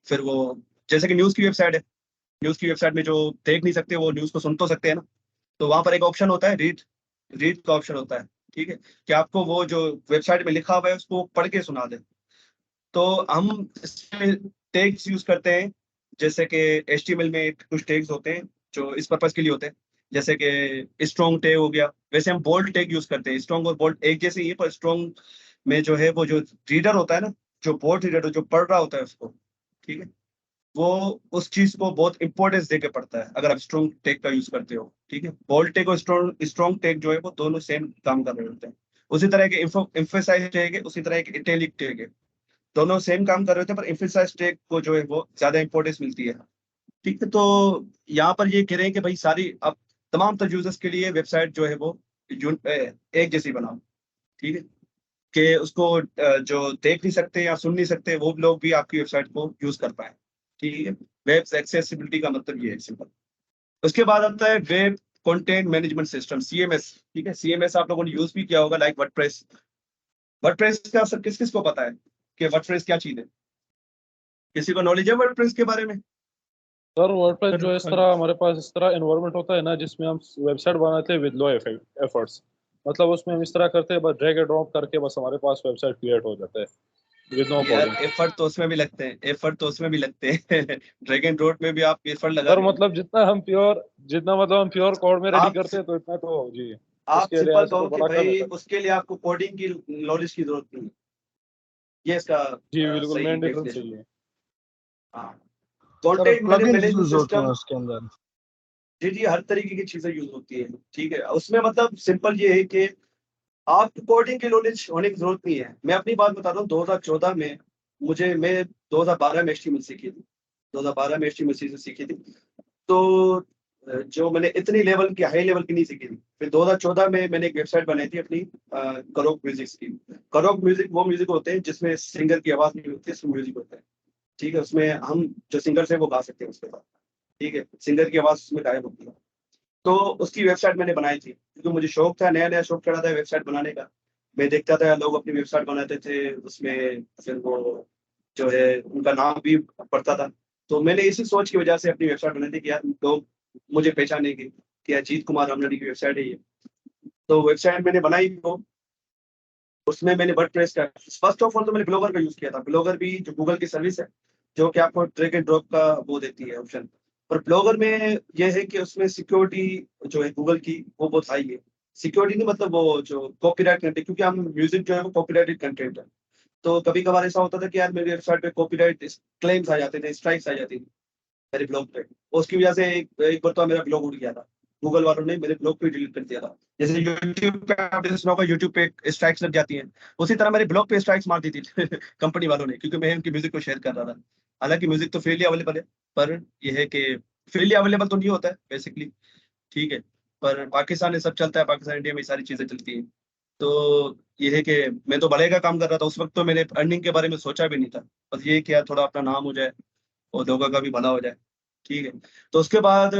फिर वो, जैसे कि न्यूज की वेबसाइट है, न्यूज की वेबसाइट में जो देख नहीं सकते वो न्यूज को सुन तो सकते हैं ना, तो वहां पर एक ऑप्शन होता है रीड, रीड का ऑप्शन होता है, ठीक है, कि आपको वो जो वेबसाइट में लिखा हुआ है उसको पढ़ के सुना दे। तो हम इसमें टैग्स यूज करते हैं, जैसे कि HTML में कुछ टैग्स होते हैं जो इस पर्पज के लिए होते हैं, जैसे कि स्ट्रॉन्ग टैग हो गया। वैसे हम बोल्ड टैग यूज करते हैं, स्ट्रॉन्ग और बोल्ड एक जैसे ही है, पर स्ट्रॉन्ग में जो है वो जो रीडर होता है ना, जो बोल्ड रीडर जो पढ़ रहा होता है उसको, ठीक है, वो उस चीज को बहुत इंपॉर्टेंस देके पढ़ता है अगर आप स्ट्रॉन्ग टैग का यूज करते हो, ठीक है। बोल्ड टैग और स्ट्रॉन्ग टैग जो है वो दोनों सेम काम कर रहे होते हैं। उसी तरह के एम्फेसाइज टैग है, उसी तरह के इटैलिक टैग है, दोनों सेम काम कर रहे होते हैं, पर एम्फेसाइज टैग को जो है वो ज्यादा इंपॉर्टेंस मिलती है, ठीक है। तो यहाँ पर ये कह रहे हैं कि भाई सारी अब तमाम तर यूजर्स के लिए वेबसाइट जो है वो एक जैसी बनाओ, ठीक है, कि उसको जो देख नहीं सकते या सुन नहीं सकते वो लोग भी आपकी वेबसाइट को यूज कर पाए, ठीक है। वेब एक्सेसिबिलिटी का मतलब ये है, सिंपल। उसके बाद आता है web content management system, CMS, ठीक है। CMS आप लोगों ने यूज भी किया होगा, लाइक वर्डप्रेस। वर्डप्रेस का सब किस किस को पता है कि वर्डप्रेस क्या चीज है? किसी को नॉलेज है वर्डप्रेस के बारे में? सर वर्डप्रेस जो इस सर तरह हमारे पास इस तरह एनवायरनमेंट होता है ना, जिसमें हम वेबसाइट बनाते हैं विद लो एफर्ट्स। मतलब उसमें हम इस तरह करते हैं, बस ड्रैग एंड ड्रॉप करके बस हमारे पास वेबसाइट क्रिएट हो जाता है विद नो यार कोडिंग। एफर्ट तो उसमें भी लगते हैं, एफर्ट तो उसमें भी लगते हैं। ड्रैग एंड ड्रॉप में भी आप एफर्ट लगा सर रहे हो। मतलब जितना मतलब हम प्योर कोड में रेडी आप करते हैं तो इतना तो जी, आप उसके सिंपल लिहाज से तो कहो कि बड़ा कम है भाई सर। उसके लिए आपको कोडिंग की नॉलेज की जरूरत नहीं है, ये इसका जी बिल्कुल, सही मेन डिफरेंस डेफिनेशन यही है। है। हाँ, sir content plugins management use होते हैं सिस्टम, उसके अंदर। जी जी, हर तरीके की चीजें यूज होती है, ठीक है। उसमें मतलब सिंपल ये है कि आप कोडिंग की नॉलेज होने की जरूरत नहीं है। मैं अपनी बात बता रहा हूँ, 2014 में मैं 2012 में HTML सीखी थी, 2012 में HTML सीखी थी। तो जो मैंने इतनी लेवल की, हाई लेवल की नहीं सीखी थी। फिर 2014 में मैंने एक वेबसाइट बनाई थी अपनी, करोक म्यूजिक की। करोक म्यूजिक वो म्यूजिक होते हैं जिसमें सिंगर की आवाज नहीं होती, इसमें म्यूजिक होता है, ठीक है। उसमें हम जो सिंगर से वो गा सकते हैं उसके बाद, ठीक है, सिंगर की आवाज उसमें गायब होती है। तो उसकी वेबसाइट मैंने बनाई थी क्योंकि मुझे शौक था, नया नया शौक चढ़ा था वेबसाइट बनाने का। मैं देखता था लोग अपनी वेबसाइट बनाते थे, उसमें फिर वो जो है उनका नाम भी पड़ता था। तो मैंने इसी सोच की वजह से अपनी वेबसाइट बनाई थी कि यार लोग मुझे पहचानेंगे कि अजीत कुमार रामनानी की वेबसाइट है ये। तो वेबसाइट मैंने बनाई, तो उसमें मैंने वर्डप्रेस का, फर्स्ट ऑफ ऑल तो मैंने ब्लॉगर का यूज किया था। ब्लॉगर भी जो गूगल की सर्विस है, जो कि आपको ड्रैग एंड ड्रॉप का वो देती है ऑप्शन। पर ब्लॉगर में यह है कि उसमें सिक्योरिटी जो है गूगल की वो बहुत हाई है। सिक्योरिटी नहीं मतलब वो जो कॉपीराइट कंटेंट, क्योंकि हम म्यूजिक जो है वो कॉपीराइटेड कंटेंट है। तो कभी कभार ऐसा होता था कि यार मेरी वेबसाइट पे कॉपीराइट क्लेम्स आ जाते थे, स्ट्राइक्स आ जाती थी मेरे ब्लॉग पे। उसकी वजह से एक बार तो मेरा ब्लॉग उड़ गया था, गूगल वालों ने मेरे ब्लॉग पे डिलीट कर दिया था। जैसे यूट्यूब पे आपने सुना होगा, यूट्यूब पे स्ट्राइक्स लग जाती हैं, उसी तरह मेरे ब्लॉग पे स्ट्राइक्स मार दी थी कंपनी वालों ने, क्योंकि मैं उनकी म्यूजिक को शेयर कर रहा था। हालांकि म्यूजिक तो फ्रीली अवेलेबल है, पर यह है कि फ्रीली अवेलेबल तो नहीं होता है बेसिकली, ठीक है। पर पाकिस्तान में सब चलता है, पाकिस्तान इंडिया में ये सारी चीजें चलती हैं। तो ये है कि मैं तो भले का काम कर रहा था उस वक्त, तो मैंने अर्निंग के बारे में सोचा भी नहीं था। बस ये कि यार थोड़ा अपना नाम हो जाए और लोगों का भी भला हो जाए, ठीक है। तो उसके बाद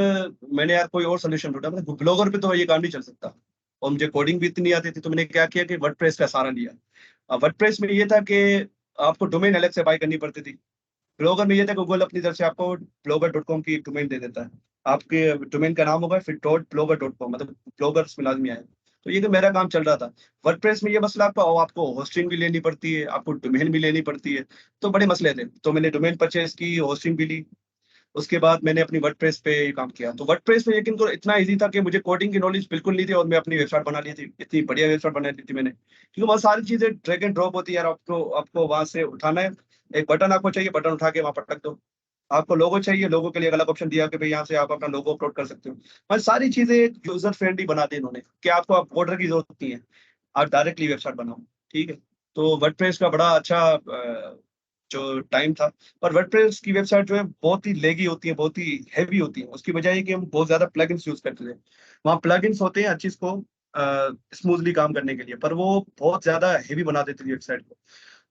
मैंने यार कोई और सोल्यूशन ढूंढा, मतलब ब्लॉगर पे तो ये काम नहीं चल सकता, और मुझे कोडिंग भी इतनी आती थी। तो मैंने क्या किया कि वर्डप्रेस का सहारा लिया। अब वर्डप्रेस में ये था कि आपको डोमेन अलग से बाय करनी पड़ती थी। ब्लॉगर में ये था, गूगल अपनी तरफ से आपको blogger.com की डोमेन दे देता है। आपके डोमेन का नाम होगा फिर .blogger.com, मतलब ब्लॉगर्स में लाजमी आए। तो ये तो मेरा काम चल रहा था। वर्डप्रेस में ये मसला आपको होस्टिंग भी लेनी पड़ती है, आपको डोमेन भी लेनी पड़ती है, तो बड़े मसले थे। तो मैंने डोमेन परचेज की, होस्टिंग भी ली। उसके बाद मैंने अपनी वर्डप्रेस पे काम किया। तो वर्डप्रेस पे यकीन करो इतना इजी था कि मुझे कोडिंग की नॉलेज बिल्कुल नहीं थी, और मैं अपनी वेबसाइट बना ली थी। इतनी बढ़िया वेबसाइट बना ली थी मैंने, क्योंकि वहाँ सारी चीजें ड्रैग एंड ड्रॉप होती है यार। आपको आपको वहां से उठाना है, एक बटन आपको चाहिए, बटन उठा के वहां पटक दो। आपको लोगो चाहिए, लोगो के लिए अलग ऑप्शन दिया कि भाई यहाँ से आप अपना लोगो अपलोड कर सकते हो। मतलब सारी चीजें यूजर फ्रेंडली बना दी इन्होंने कि आपको आप बॉर्डर की जरूरत नहीं है, आप डायरेक्टली वेबसाइट बनाओ, ठीक है। तो वर्डप्रेस का बड़ा अच्छा जो टाइम था। पर वर्डप्रेस की वेबसाइट जो है बहुत ही लेगी होती है, बहुत ही हैवी होती है। उसकी वजह है कि हम बहुत ज्यादा प्लगइन्स यूज करते थे। वहाँ प्लगइन्स होते हैं हर चीज को स्मूथली काम करने के लिए, पर वो बहुत ज्यादा हैवी बना देती थी वेबसाइट को,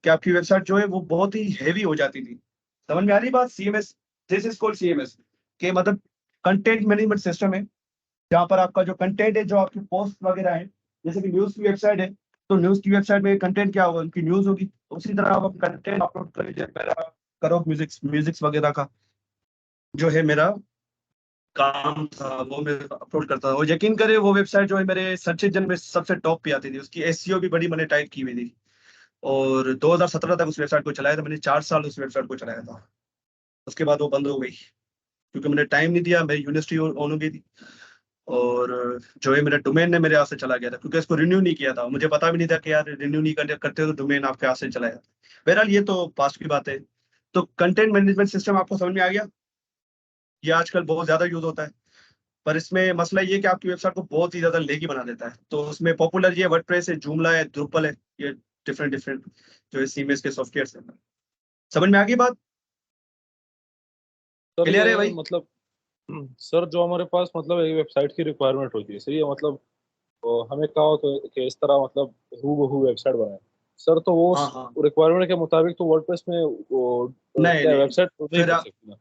कि आपकी वेबसाइट जो है वो बहुत ही हैवी हो जाती थी। समझ में आ रही बात? CMS, this is called CMS, के मतलब कंटेंट मैनेजमेंट सिस्टम है, जहाँ पर आपका जो कंटेंट है, जो आपकी पोस्ट वगैरह है, जैसे कि न्यूज की वेबसाइट है, तो न्यूज की वेबसाइट में कंटेंट क्या होगा, उनकी न्यूज होगी। उसी तरह आप कंटेंट अपलोड करें, मेरा करो म्यूजिक्स वगैरह का जो है मेरा काम था, वो मैं अपलोड करता था। और यकीन करें वो वेबसाइट जो है मेरे सर्च इंजन में सबसे टॉप पे आती थी। उसकी SEO भी बड़ी मैंने टाइट की हुई थी। और 2017 तक उस वेबसाइट को चलाया था मैंने, 4 साल उस वेबसाइट को चलाया था। उसके बाद वो बंद हो गई, क्योंकि मैंने टाइम नहीं दिया, मेरी यूनिवर्सिटी ऑन हो गई थी। और जो है मेरा डोमेन ने मेरे हाथ से चला गया था, क्योंकि इसको रिन्यू नहीं किया था। मुझे पता भी नहीं था कि यार रिन्यू नहीं करते तो डोमेन आपके हाथ से चला जाता। बहरहाल ये तो पास्ट की बात है। तो कंटेंट मैनेजमेंट सिस्टम आपको समझ में आ गया? ये आजकल बहुत ज्यादा यूज होता है। पर इसमें मसला ये है कि आपकी वेबसाइट को बहुत ही ज्यादा लेगी बना देता है। तो उसमें पॉपुलर ये वर्डप्रेस है, जूमला है, द्रुपल है, ये डिफरेंट डिफरेंट जो है CMS के सॉफ्टवेयर है। समझ में आ गई बात? सर क्लियर है ये भाई? मतलब सर जो हमारे पास मतलब एक वेबसाइट की रिक्वायरमेंट होती है, सही है, मतलब हमें कहा होता है कि इस तरह मतलब हूबहू वेबसाइट बनाए, सर तो वो हाँ उस हाँ। रिक्वायरमेंट के मुताबिक तो वर्डप्रेस में वो नहीं क्या नहीं, वेबसाइट नहीं फिर बन आप सकती ना?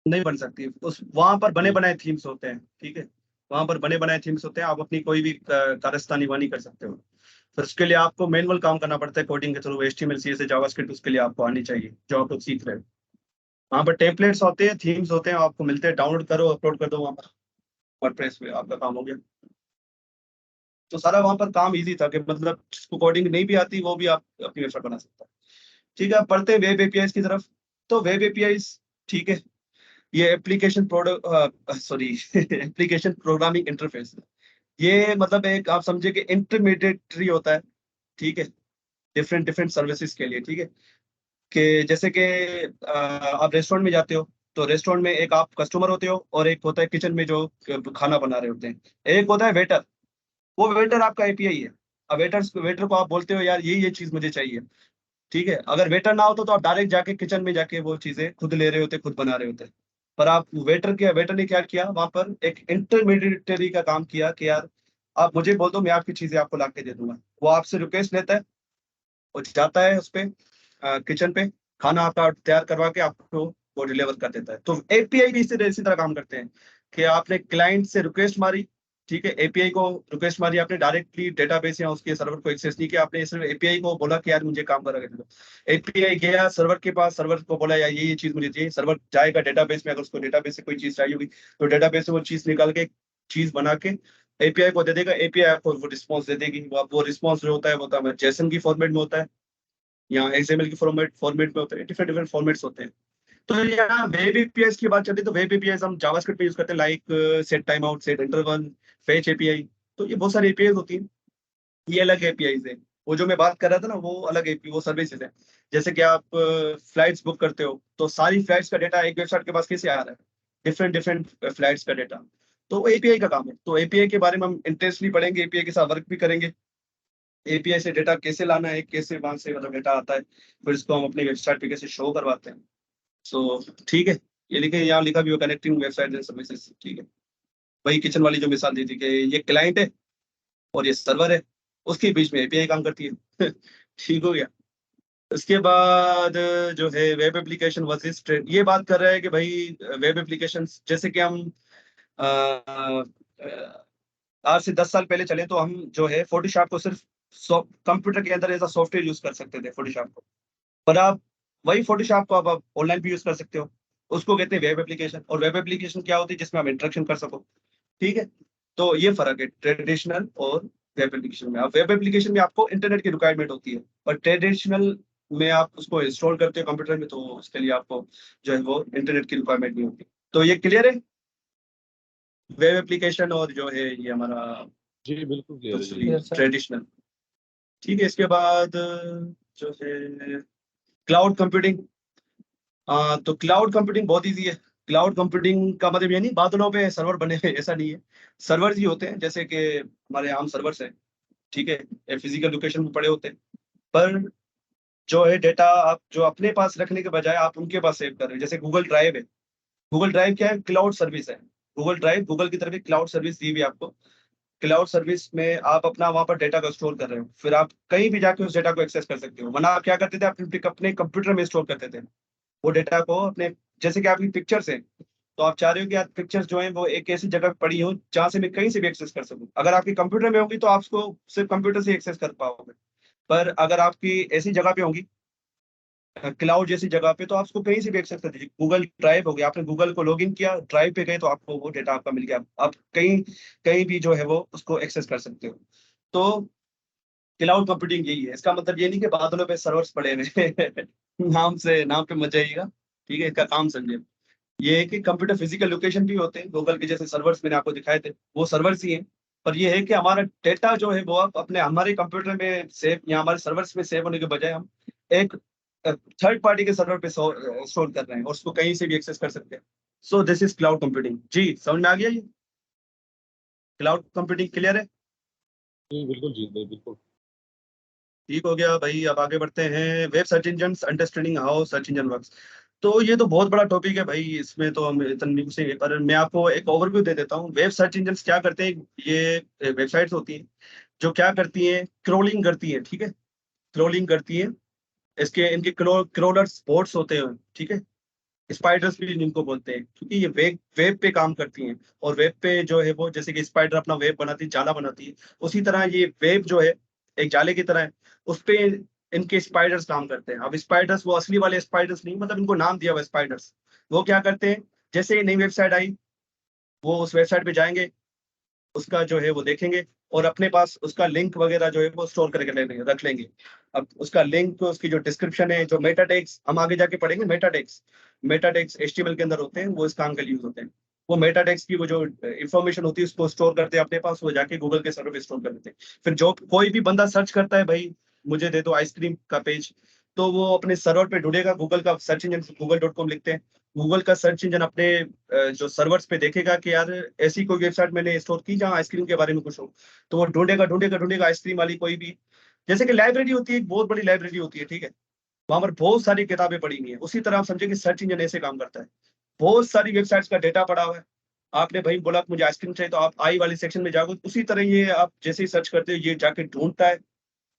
नहीं बन सकती। उस वहां पर बने जी। बनाए थीम्स होते हैं, ठीक है। वहां पर बने बनाए थीम्स होते हैं, आप अपनी कोई भी कारस्तानी वानी कर सकते हो। फिर उसके लिए आपको मैनुअल काम करना पड़ता है कोडिंग के थ्रू, HTML CSS जावास्क्रिप्ट उसके लिए आपको आनी चाहिए, जो आप लोग सीख रहे हो। वहाँ पर टेम्पलेट्स होते हैं, थीम्स होते हैं, आपको मिलते हैं, डाउनलोड करो, अपलोड कर दो वहाँ पर, वर्डप्रेस पे आपका काम हो गया। तो सारा वहाँ पर काम इजी था, कि मतलब जिसको कोडिंग नहीं भी आती वो भी आप अपनी वेबसाइट बना सकता है। ठीक है, अब पढ़ते हैं वेब APIs की तरफ। तो वेब APIs, ठीक है, ये application product sorry application programming interface, ये मतलब एक आप समझे कि इंटरमीडिएटरी होता है, ठीक है, डिफरेंट डिफरेंट सर्विसेज के लिए। ठीक है, कि जैसे कि आप रेस्टोरेंट में जाते हो, तो रेस्टोरेंट में एक आप कस्टमर होते हो, और एक होता है किचन में जो खाना बना रहे होते हैं। एक होता है वेटर, वो वेटर आपका API है। अब वेटर को आप बोलते हो यार ये चीज मुझे चाहिए, ठीक है। अगर वेटर ना होता तो आप डायरेक्ट जाके किचन में जाके वो चीजें खुद ले रहे होते, खुद बना रहे होते। पर आप वेटर ने क्या किया, वहां पर एक इंटरमीडिएटरी का काम किया, कि यार आप मुझे बोल दो, मैं आपकी चीजें आपको ला के दे दूंगा। वो आपसे रिक्वेस्ट लेता है, वो जाता है उस पे किचन पे, खाना आपका तैयार करवा के आपको वो डिलीवर कर देता है। तो API भी इसी तरह काम करते हैं, कि आपने क्लाइंट से रिक्वेस्ट मारी, ठीक है, API को रिक्वेस्ट मारी आपने, डायरेक्टली डेटाबेस या उसके सर्वर को एक्सेस नहीं किया आपने, सिर्फ API को बोला कि यार मुझे काम करा के दो। API गया सर्वर के पास, सर्वर को बोला यार ये चीज मुझे चाहिए, सर्वर जाएगा डेटाबेस में, अगर उसको डेटाबेस से कोई चीज चाहिए होगी तो डेटाबेस से वो चीज निकाल के, चीज बना के API को दे देगा। API आपको वो रिस्पॉन्स दे देगी। वो रिस्पॉन्स जो होता है वो JSON की फॉर्मेट में होता है, या XML की फॉर्मेट में होते हैं, डिफरेंट डिफरेंट फॉर्मेट्स होते हैं। तो यहाँ वेब APIs की बात चलती है, तो वेब APIs हम जावास्क्रिप्ट में यूज करते हैं, like set time out, set interval, fetch API। तो ये बहुत सारी APIs होती हैं, ये अलग APIs है। वो जो मैं बात कर रहा था ना, वो अलग API, वो सर्विसेज है। जैसे कि आप फ्लाइट्स बुक करते हो, तो सारी फ्लाइट्स का डेटा एक वेबसाइट के पास कैसे आ रहा है, डिफरेंट डिफरेंट फ्लाइट्स का डेटा। तो वो API का काम है। तो API के बारे में हम इंटरेस्टली पढ़ेंगे, API के साथ वर्क भी करेंगे। API से डेटा कैसे लाना है, कैसे वहां से मतलब डेटा आता है, फिर इसको हम अपनी वेबसाइट पे कैसे शो करवाते हैं। सो ठीक है, ये लिखे, यहाँ लिखा भी हो, कनेक्टिंग वेबसाइट एंड सर्विसेज, ठीक है। वही किचन वाली जो मिसाल दी थी, कि ये क्लाइंट है और ये सर्वर है, उसके बीच में API काम करती है ठीक हो गया। उसके बाद जो है वेब एप्लीकेशन वर्सेस ट्रेड, ये बात कर रहा है कि भाई वेब एप्लीकेशन, जैसे कि हम आज से 10 साल पहले चले, तो हम जो है फोटोशॉप को सिर्फ कंप्यूटर के अंदर एज सॉफ्टवेयर यूज कर सकते थे फोटोशॉप को। पर आप वही फोटोशॉप को आप ऑनलाइन भी यूज कर सकते हो, उसको कहते हैं वेब एप्लीकेशन। और वेब एप्लीकेशन क्या होती है, जिसमें आप इंटरेक्शन कर सको, ठीक है। तो ये फर्क है ट्रेडिशनल और वेब एप्लीकेशन में। आप वेब एप्लीकेशन में आपको इंटरनेट की रिक्वायरमेंट होती है, पर ट्रेडिशनल में आप उसको इंस्टॉल करते हो कंप्यूटर में, तो उसके लिए आपको जो है वो इंटरनेट की रिक्वायरमेंट नहीं होती। तो ये क्लियर है, वेब एप्लीकेशन और जो है ये हमारा जी बिल्कुल क्लियर है जी। दूसरी यस सर। ट्रेडिशनल। ठीक है, इसके बाद जो है क्लाउड कंप्यूटिंग। तो क्लाउड कंप्यूटिंग बहुत इजी है। क्लाउड कंप्यूटिंग का मतलब ये नहीं बादलों पे सर्वर बने हैं, ऐसा नहीं है। सर्वर ही होते हैं, जैसे कि हमारे आम सर्वर्स हैं, ठीक है, फिजिकल लोकेशन में पड़े होते हैं। पर जो है डेटा आप जो अपने पास रखने के बजाय आप उनके पास सेव कर रहे हैं। जैसे गूगल ड्राइव है, गूगल ड्राइव क्या है? क्लाउड सर्विस है। गूगल ड्राइव गूगल की तरफ एक क्लाउड सर्विस दी हुई है आपको। क्लाउड सर्विस में आप अपना वहां पर डेटा को स्टोर कर रहे हो, फिर आप कहीं भी जाके उस डेटा को एक्सेस कर सकते हो। वरना आप क्या करते थे, आप अपने कंप्यूटर में स्टोर करते थे वो डेटा को अपने। जैसे कि आपकी पिक्चर्स है, तो आप चाह रहे हो कि आप पिक्चर्स जो है वो एक ऐसी जगह पे पड़ी हो जहां से मैं कहीं से भी एक्सेस कर सकूं। अगर आपके कंप्यूटर में होगी तो आप उसको सिर्फ कंप्यूटर से एक्सेस कर पाओगे, पर अगर आपकी ऐसी जगह पे होंगी क्लाउड जैसी जगह पे, तो आप उसको कहीं से भी एक्सेस कर दीजिए। गूगल ड्राइव हो गया, आपने गूगल को लॉगिन किया, ड्राइव पे गए तो आपको वो डेटा आपका मिल गया। आप कहीं कहीं भी जो है वो उसको एक्सेस कर सकते हो। तो क्लाउड कंप्यूटिंग यही है। इसका मतलब ये नहीं कि बादलों पे सर्वर्स पड़े हुए नाम पे मत जाइएगा, ठीक है? इसका काम समझिए। ये है कि कंप्यूटर फिजिकल लोकेशन भी होते हैं, गूगल के जैसे सर्वर्स मैंने आपको दिखाए थे वो सर्वर्स ही हैं। पर ये है कि हमारा डेटा जो है वो आप अपने हमारे कंप्यूटर में सेव या हमारे सर्वर्स में सेव होने के बजाय हम एक थर्ड पार्टी के सर्वर पे स्टोर कर रहे हैं और उसको कहीं से भी एक्सेस कर सकते हैं। So this is cloud computing. जी समझ में आ गया ये? क्लाउड कंप्यूटिंग क्लियर है? जी बिल्कुल जी बिल्कुल। ठीक हो गया भाई। अब आगे बढ़ते हैं, web search engine, understanding how search engine works. तो ये तो बहुत बड़ा टॉपिक है भाई, इसमें तो हम इतना नहीं घुसेंगे, पर मैं आपको एक ओवरव्यू दे देता हूँ। वेब सर्च इंजन क्या करते हैं? ये वेबसाइट्स होती हैं जो क्या करती हैं, क्रोलिंग करती हैं, ठीक है? क्रोलिंग करती हैं। इनके क्रोलर्स बोट्स होते हैं, ठीक है? स्पाइडर्स भी इनको बोलते हैं, क्योंकि ये वेब वेब पे काम करती हैं। और वेब पे जो है वो, जैसे कि स्पाइडर अपना वेब बनाती है, जाला बनाती है, उसी तरह ये वेब जो है एक जाले की तरह है। उस पे इनके स्पाइडर्स काम करते हैं। अब स्पाइडर्स वो असली वाले स्पाइडर्स नहीं, मतलब इनको नाम दिया हुआ स्पाइडर्स। वो क्या करते हैं, जैसे ही नई वेबसाइट आई वो उस वेबसाइट पे जाएंगे, उसका जो है वो देखेंगे और अपने पास उसका लिंक वगैरह जो है वो स्टोर करके रख लेंगे। अब उसका लिंक, उसकी जो डिस्क्रिप्शन है, जो मेटा टैग्स हम आगे जाके पढ़ेंगे, मेटा टैग्स एचटीएमएल के अंदर होते हैं, वो इस काम के लिए यूज होते हैं। वो मेटा टैग्स की वो जो इन्फॉर्मेशन होती है उसको स्टोर करते हैं अपने पास, वो जाके गूगल के सर्वर पे स्टोर कर देते हैं। फिर जो कोई भी बंदा सर्च करता है, भाई मुझे दे दो आइसक्रीम का पेज, तो वो अपने सर्वर पे ढूंढेगा, गूगल का सर्च इंजन google.com लिखते हैं, गूगल का सर्च इंजन अपने जो सर्वर्स पे देखेगा कि यार ऐसी कोई वेबसाइट मैंने स्टोर की जहाँ आइसक्रीम के बारे में कुछ हो, तो वो ढूंढेगा आइसक्रीम वाली कोई भी। जैसे कि लाइब्रेरी होती है, एक बहुत बड़ी लाइब्रेरी होती है, ठीक है? वहां पर बहुत सारी किताबें पड़ी हुई है, उसी तरह आप समझे कि सर्च इंजन ऐसे काम करता है। बहुत सारी वेबसाइट्स का डेटा पड़ा हुआ है, आपने भाई बोला कि मुझे आइसक्रीम चाहिए, तो आप आई वाली सेक्शन में जाओगे, उसी तरह ये आप जैसे ही सर्च करते हो ये जाके ढूंढता है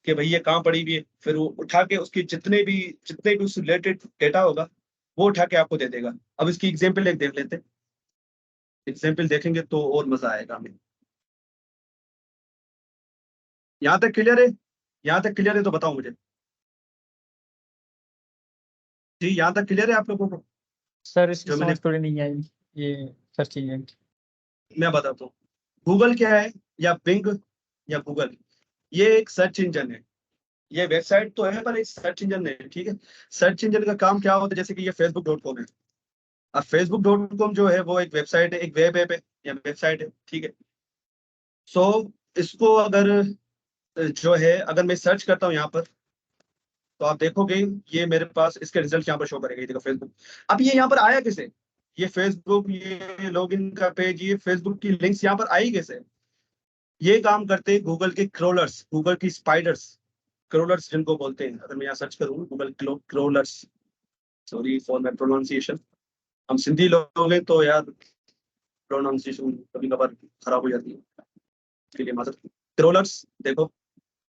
कि भाई ये कहाँ पड़ी हुई है, फिर वो उठा के उसकी जितने भी उससे रिलेटेड डेटा होगा वो उठा के आपको दे देगा। अब इसकी एग्जाम्पल एक देख लेते हैं, एग्जाम्पल देखेंगे तो और मजा आएगा हमें। यहाँ तक क्लियर है? यहाँ तक क्लियर है तो बताओ मुझे। जी यहाँ तक क्लियर है आप लोगों को? सर इसकी जो मैंने, समझ थोड़ी नहीं आई, ये सर्च इंजन। मैं बताता हूँ। गूगल क्या है, या बिंग या गूगल, ये एक सर्च इंजन है। ये वेबसाइट तो है पर एक सर्च इंजन है, ठीक है? सर्च इंजन का काम क्या होता है, जैसे कि ये facebook.com है। अब facebook.com जो है वो एक वेबसाइट है, एक वेब ऐप है या वेबसाइट है, ठीक है? सो इसको अगर जो है अगर मैं सर्च करता हूँ यहाँ पर, तो आप देखोगे ये मेरे पास इसके रिजल्ट यहाँ पर शो करेगा। ये देखो फेसबुक। अब ये यहाँ पर आया कैसे? ये फेसबुक, ये लॉगिन का पेज, ये फेसबुक की लिंक्स यहाँ पर आई कैसे? ये काम करते हैं गूगल के क्रोलर्स, गूगल की स्पाइडर्स, क्रोलर्स जिनको बोलते हैं। अगर मैं यहाँ सर्च करूँ Google crawlers, sorry for my pronunciation, हम सिंधी लोग हैं तो यार प्रोनाउंसिएशन कभी कभार खराब हो जाती है, इसके लिए माजर। क्रोलर्स देखो,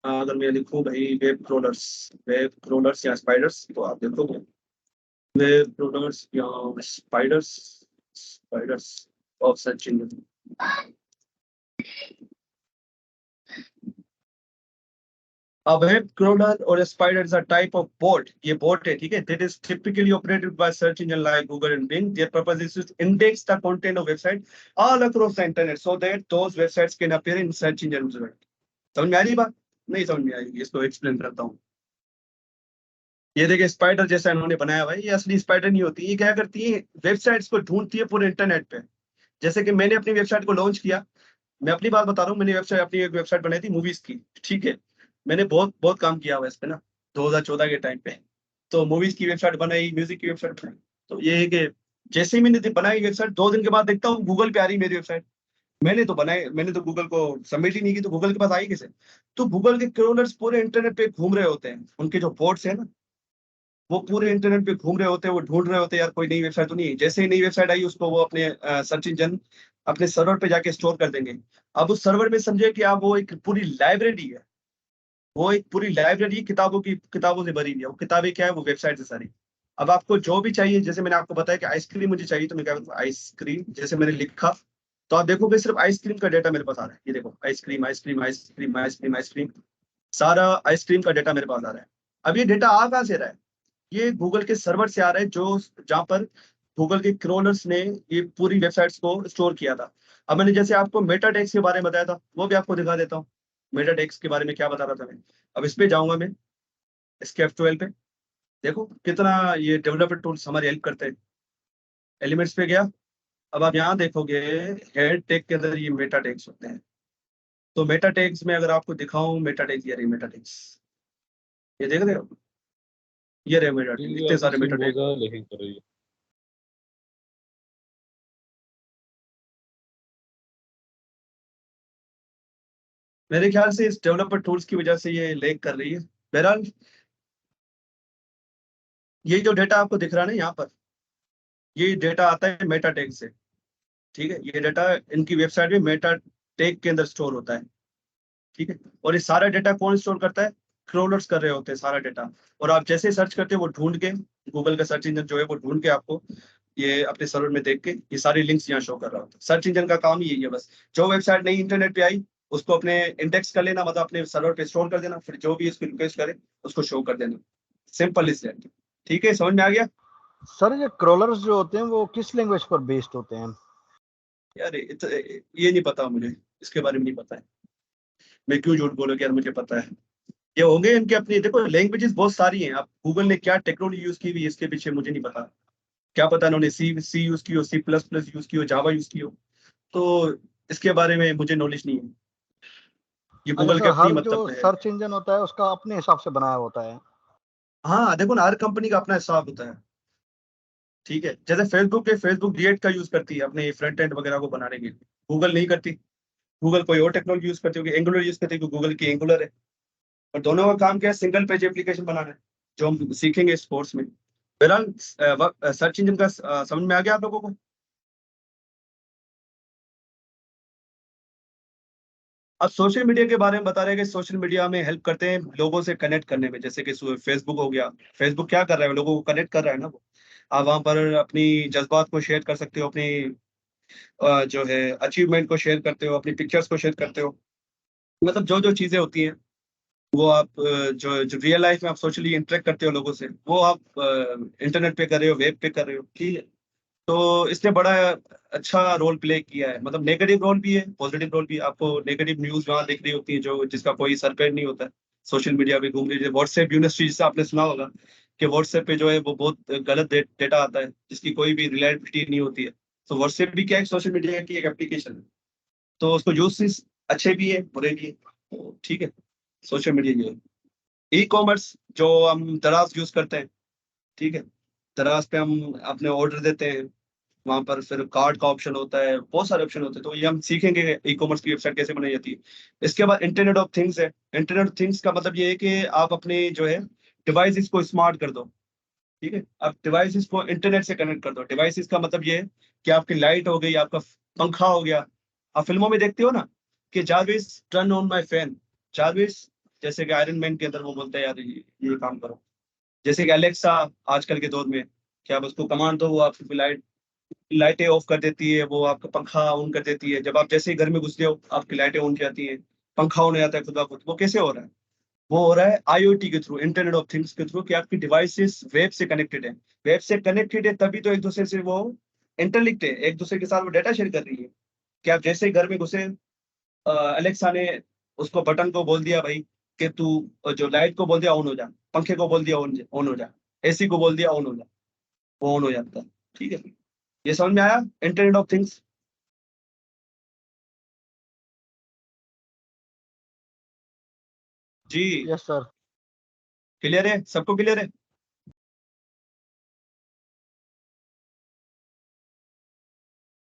अगर मैं लिखूं भाई वेब क्रोलर्स या स्पाइडर्स, तो आप देखोगे वेब क्रोलर्स या spiders, spiders of search engine. A web crawler or a spider is a type of bot. ये bot है, ठीक है? That is typically operated by search engine like Google and Bing. Their purpose is to index the content of website all across the internet so that those websites can appear in search engine result. समझ में आ रही बात? नहीं समझ में आएगी, इसको explain करता हूँ। ये देखिए स्पाइडर जैसा इन्होंने बनाया हुआ है, ये असली स्पाइडर नहीं होती। ये क्या करती है, वेबसाइट्स को ढूंढती है पूरे इंटरनेट पे। जैसे कि मैंने अपनी वेबसाइट को लॉन्च किया, मैं अपनी बात बता रहा हूँ, मैंने अपनी एक वेबसाइट बनाई थी मूवीज की, ठीक है? मैंने बहुत बहुत काम किया हुआ इस पे ना, 2014 के टाइम पे। तो मूवीज की वेबसाइट बनाई, म्यूजिक की वेबसाइट बनाई। तो ये है कि जैसे ही मैंने बनाई वेबसाइट, 2 दिन के बाद देखता हूँ गूगल पे आ रही मेरी वेबसाइट। मैंने तो गूगल को सबमिट ही नहीं की, तो गूगल के पास आई कैसे? तो गूगल के क्रोलर्स पूरे इंटरनेट पे घूम रहे होते हैं, उनके जो बोट्स है ना, वो पूरे इंटरनेट पे घूम रहे होते हैं, वो ढूंढ रहे होते हैं यार कोई नई वेबसाइट तो नहीं है। जैसे ही नई वेबसाइट आई उसको वो अपने सर्च इंजन अपने सर्वर पे जाके स्टोर कर देंगे। अब उस सर्वर में समझे कि आप वो एक पूरी लाइब्रेरी है, वो एक पूरी लाइब्रेरी किताबों से भरी हुई है। वो किताबें क्या है, वो वेबसाइट है सारी। अब आपको जो भी चाहिए, जैसे मैंने आपको बताया कि आइसक्रीम मुझे चाहिए, तो मैं क्या करूँ, आइसक्रीम जैसे मैंने लिखा, तो आप देखोगे सिर्फ आइसक्रीम का डेटा मेरे पास आ रहा है। ये देखो, ice cream ice cream ice cream ice cream ice cream, सारा आइसक्रीम का डेटा मेरे पास आ रहा है। अब ये डेटा आ कहाँ से रहा है, ये गूगल के सर्वर से आ रहा है, जो जहाँ पर गूगल के क्रोलर्स ने ये पूरी वेबसाइट्स को स्टोर किया था। अब मैंने जैसे आपको मेटा टैग्स के बारे में बताया था, वो भी आपको दिखा देता हूँ। मेटा टैग्स के बारे में क्या बता रहा था मैं। अब इस पे जाऊंगा मैं, इसके F12 पे, देखो कितना ये डेवलपर टूल्स हमारी हेल्प करते हैं। एलिमेंट्स पे गया, अब आप यहाँ देखोगे हेड टैग के अंदर ये मेटा टैग्स होते हैं। तो मेटा टैग्स में अगर आपको दिखाऊं, मेटा टैग्स, ये रही मेटा टैग्स, ये देख रहे हो, ये रहे मेटा टैग, जी इतने आपकी सारे स्क्रीन मेटा बहुत टैग। ज़्यादा लैगिंग कर रही है। मेरे ख्याल से इस डेवलपर टूल्स की वजह से ये लैग कर रही है। बहरहाल ये जो डेटा आपको दिख रहा है ना यहाँ पर, ये डेटा आता है मेटा टैग से। ठीक है, ये डेटा इनकी वेबसाइट में मेटा टैग के अंदर स्टोर होता है। ठीक है, और ये सारा डेटा कौन स्टोर करता है, क्रोलर्स कर रहे होते हैं सारा डेटा। और आप जैसे सर्च करते हो वो ढूंढ के, गूगल का सर्च इंजन जो है वो ढूंढ के आपको ये अपने सर्वर में देख के ये सारी लिंक्स यहाँ शो कर रहा होता है। सर्च इंजन का काम ही यही है बस। जो वेबसाइट नई इंटरनेट पे आई उसको अपने इंडेक्स कर लेना, मतलब अपने सर्वर पे स्टोर कर देना, फिर जो भी इसको रिक्वेस्ट करे उसको शो कर देना। Simple is that. ठीक है, समझ में आ गया। सर ये क्रॉलर्स जो होते हैं वो किस लैंग्वेज पर बेस्ड होते हैं? यार ये नहीं पता मुझे, इसके बारे में नहीं पता है। मैं क्यों झूठ बोलूं कि यार मुझे पता है। ये होंगे इनके अपनी, देखो लैंग्वेजेस बहुत सारी हैं। अब गूगल ने क्या टेक्नोलॉजी यूज की हुई है इसके पीछे मुझे नहीं पता। क्या पता इन्होंने सी सी यूज की हो, C++ यूज की हो, जावा यूज की हो, तो इसके बारे में मुझे नॉलेज नहीं है। ये अच्छा गूगल के सर, अपनी हर जो मतलब है। सर्च इंजन होता है उसका अपने हिसाब से बनाया होता है। हाँ देखो ना, हर कंपनी का अपना हिसाब होता है। ठीक है, जैसे फेसबुक रिएक्ट का यूज करती है अपने फ्रंट एंड वगैरह को बनाने के लिए, गूगल नहीं करती। गूगल कोई और टेक्नोलॉजी यूज करती होगी, एंगुलर यूज करती है, गूगल की एंगुलर है। और दोनों का काम क्या है, सिंगल पेज एप्लीकेशन बनाना है, जो हम सीखेंगे इस कोर्स में। बहरहाल सर्च इंजन का समझ में आ गया आप लोगों को। अब सोशल मीडिया के बारे में बता रहे हैं कि सोशल मीडिया में हेल्प करते हैं लोगों से कनेक्ट करने में। जैसे कि फेसबुक हो गया, फेसबुक क्या कर रहा है, लोगों को कनेक्ट कर रहा है ना वो। आप वहां पर अपनी जज्बात को शेयर कर सकते हो, अपनी जो है अचीवमेंट को शेयर करते हो, अपनी पिक्चर्स को शेयर करते हो। मतलब जो जो चीजें होती हैं वो आप जो जो रियल लाइफ में आप सोशली इंटरेक्ट करते हो लोगों से, वो आप इंटरनेट पे कर रहे हो, वेब पे कर रहे हो। ठीक है, तो इसने बड़ा अच्छा रोल प्ले किया है। मतलब नेगेटिव रोल भी है, पॉजिटिव रोल भी है। आपको नेगेटिव न्यूज वहां दिख रही होती है जो जिसका कोई सर पैर नहीं होता है, सोशल मीडिया पे घूम रही है। व्हाट्सएप यूनिवर्सिटी जिसे आपने सुना होगा कि व्हाट्सएप पे जो है वो बहुत गलत डेटा आता है जिसकी कोई भी रिलायबिलिटी नहीं होती है। तो व्हाट्सएप भी क्या है, सोशल मीडिया की एक एप्लीकेशन है। तो उसको यूज अच्छे भी है, बुरे भी है। तो ठीक है, सोशल मीडिया ये है। ई कॉमर्स जो हम दराज यूज करते हैं, ठीक है, दराज पे हम अपने ऑर्डर देते हैं, वहां पर फिर कार्ड का ऑप्शन होता है, बहुत सारे ऑप्शन होते हैं। तो ये हम सीखेंगे ई कॉमर्स की वेबसाइट कैसे बनाई जाती है। इसके बाद इंटरनेट ऑफ थिंग्स है। इंटरनेट ऑफ थिंग्स का मतलब ये है कि आप अपने जो है डिवाइसेस को स्मार्ट कर दो। ठीक है, आप डिवाइसेस को इंटरनेट से कनेक्ट कर दो। डिवाइसेस का मतलब ये है कि आपकी लाइट हो गई, आपका पंखा हो गया। आप फिल्मों में देखते हो ना कि Jarvis turn on my fan, Jarvis, जैसे कि आयरन मैन के अंदर वो बोलते हैं यार ये काम करो। जैसे कि अलेक्सा आजकल के दौर में, कि आप उसको कमांड दो वो आपकी लाइटें ऑफ कर देती है, वो आपका पंखा ऑन कर देती है। जब आप जैसे ही घर में घुसते हो आपकी लाइटें ऑन हो जाती हैं, पंखा ऑन हो जाता है खुदा खुद। वो कैसे हो रहा है, वो हो रहा है आईओटी के थ्रू, इंटरनेट ऑफ थिंग्स के थ्रू, कि आपकी डिवाइसेस वेब से कनेक्टेड है। वेब से कनेक्टेड है तभी तो एक दूसरे से वो इंटरलिंक्ड है, एक दूसरे के साथ वो डाटा शेयर कर रही है। कि आप जैसे ही घर में घुसे, अलेक्सा ने उसको बटन को बोल दिया भाई कि तू जो लाइट को बोल दिया ऑन हो जा, पंखे को बोल दिया ऑन ऑन हो जा, एसी को बोल दिया ऑन हो जा, वो ऑन हो जाता है। ठीक है, ये समझ में आया इंटरनेट ऑफ थिंग्स। जी, यस सर। क्लियर है, सबको क्लियर है।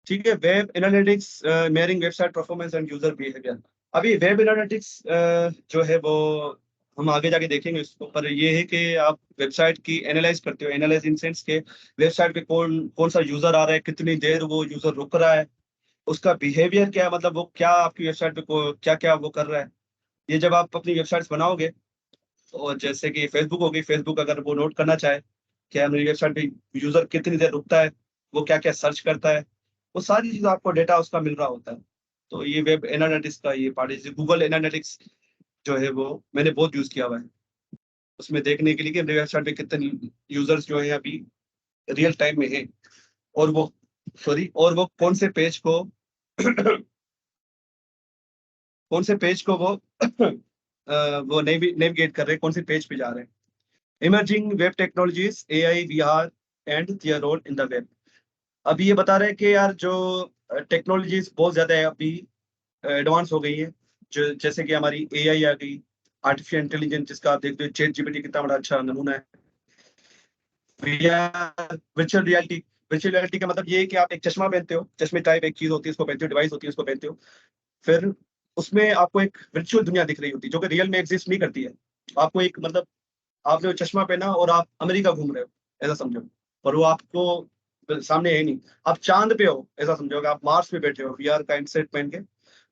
ठीक है, web analytics, measuring website performance and user behaviour. अभी वेब एनालिटिक्स जो है वो हम आगे जाके देखेंगे इसको, पर ये है कि आप वेबसाइट की एनालाइज करते हो, एनालाइज इन सेंस के वेबसाइट पे कौन कौन सा यूजर आ रहा है, कितनी देर वो यूजर रुक रहा है, उसका बिहेवियर क्या है, मतलब वो क्या आपकी वेबसाइट पे क्या क्या वो कर रहा है। ये जब आप अपनी वेबसाइट्स बनाओगे, और जैसे कि फेसबुक होगी, फेसबुक अगर वो नोट करना चाहे कि मेरी वेबसाइट पे यूजर कितनी देर रुकता है, वो क्या क्या सर्च करता है, वो सारी चीज आपको डेटा उसका मिल रहा होता है। तो ये वेब एनालिटिक्स का ये पार्ट है। गूगल एनालिटिक्स जो है वो मैंने बहुत यूज किया हुआ है, उसमें देखने के लिए कि मेरे वेबसाइट पे कितने यूजर्स जो है अभी रियल टाइम में है, और वो और वो कौन से पेज को कौन से पेज को वो वो नेविगेट कर रहे हैं, कौन से पेज पे जा रहे हैं। Emerging web technologies, AI, VR and their role in the web. अभी ये बता रहे हैं कि यार जो टेक्नोलॉजीज बहुत ज्यादा है अभी एडवांस हो गई है, जो जैसे कि हमारी एआई आ गई, आर्टिफिशियल इंटेलिजेंस, जिसका आप देखते हो चैट जीपीटी कितना बड़ा अच्छा नमूना है। VR, virtual reality. Virtual reality का मतलब ये है कि आप एक चश्मा पहनते हो, चश्मे टाइप एक चीज होती है, उसको पहनते हो, डिवाइस होती है, उसको पहनते हो, फिर उसमें आपको एक वर्चुअल दुनिया दिख रही होती है जो कि रियल में एग्जिस्ट नहीं करती है। आपको एक मतलब आपने वो चश्मा पहना और आप अमेरिका घूम रहे हो ऐसा समझो, पर वो आपको सामने है नहीं, आप चांद पे हो ऐसा समझो, आप मार्स पे बैठे हो वीआर का सेट पहन के,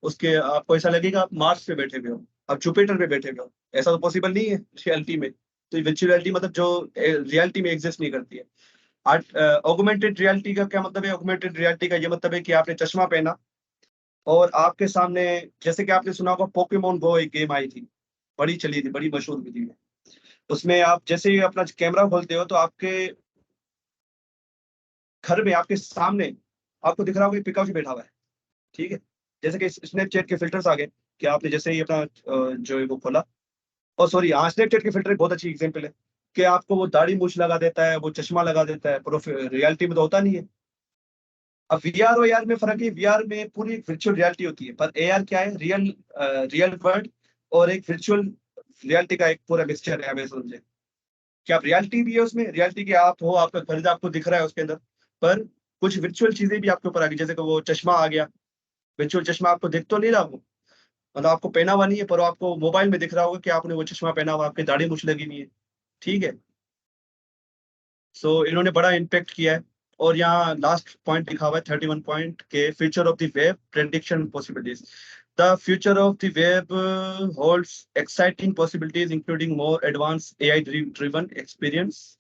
उसके आपको ऐसा लगेगा आप मार्स पे बैठे हुए हो, आप जुपिटर पे बैठे हुए हो। ऐसा तो पॉसिबल नहीं है रियलिटी में। तो वर्चुअल रियलिटी मतलब जो रियलिटी में एग्जिस्ट नहीं करती है। ऑगमेंटेड रियलिटी का क्या मतलब है? ऑगमेंटेड रियलिटी का ये मतलब है कि आपने चश्मा पहना और आपके सामने, जैसे कि आपने सुना होगा पोकेमोन गो एक गेम आई थी, बड़ी चली थी, बड़ी मशहूर हुई थी। उसमें आप जैसे ही अपना कैमरा खोलते हो तो आपके घर में आपके सामने आपको दिख रहा होगा पिकाचू बैठा हुआ है, ठीक है। जैसे कि स्नैपचैट के फिल्टर्स आ गए कि आपने जैसे ही अपना जो है वो खोला, और सॉरी हाँ, स्नैपचैट के फिल्टर एक बहुत अच्छी एग्जांपल है कि आपको वो दाढ़ी मूछ लगा देता है, वो चश्मा लगा देता है, पर रियलिटी में तो होता नहीं है। अब वीआर और एआर में फर्क है, वीआर में पूरी एक वर्चुअल रियलिटी होती है, पर एआर क्या है, रियल वर्ल्ड और एक वर्चुअल रियलिटी का एक पूरा मिक्सचर है, हमें समझे कि आप रियलिटी भी है उसमें, रियलिटी के आप हो, आपका घर आपको दिख रहा है उसके अंदर, पर कुछ वर्चुअल चीजें भी आपके ऊपर आ गई, जैसे कि वो चश्मा आ गया, वर्चुअल चश्मा आपको दिख तो नहीं रहा वो, मतलब आपको पहना हुआ नहीं है, पर वो आपको मोबाइल में दिख रहा होगा कि आपने वो चश्मा पहना हुआ, आपकी दाढ़ी मूछ लगी हुई है, ठीक है। सो इन्होंने बड़ा इम्पेक्ट किया है। और यहाँ लास्ट पॉइंट लिखा हुआ है 31 पॉइंट के future of the web prediction possibilities. The future of the web holds exciting possibilities including more advance AI driven experience,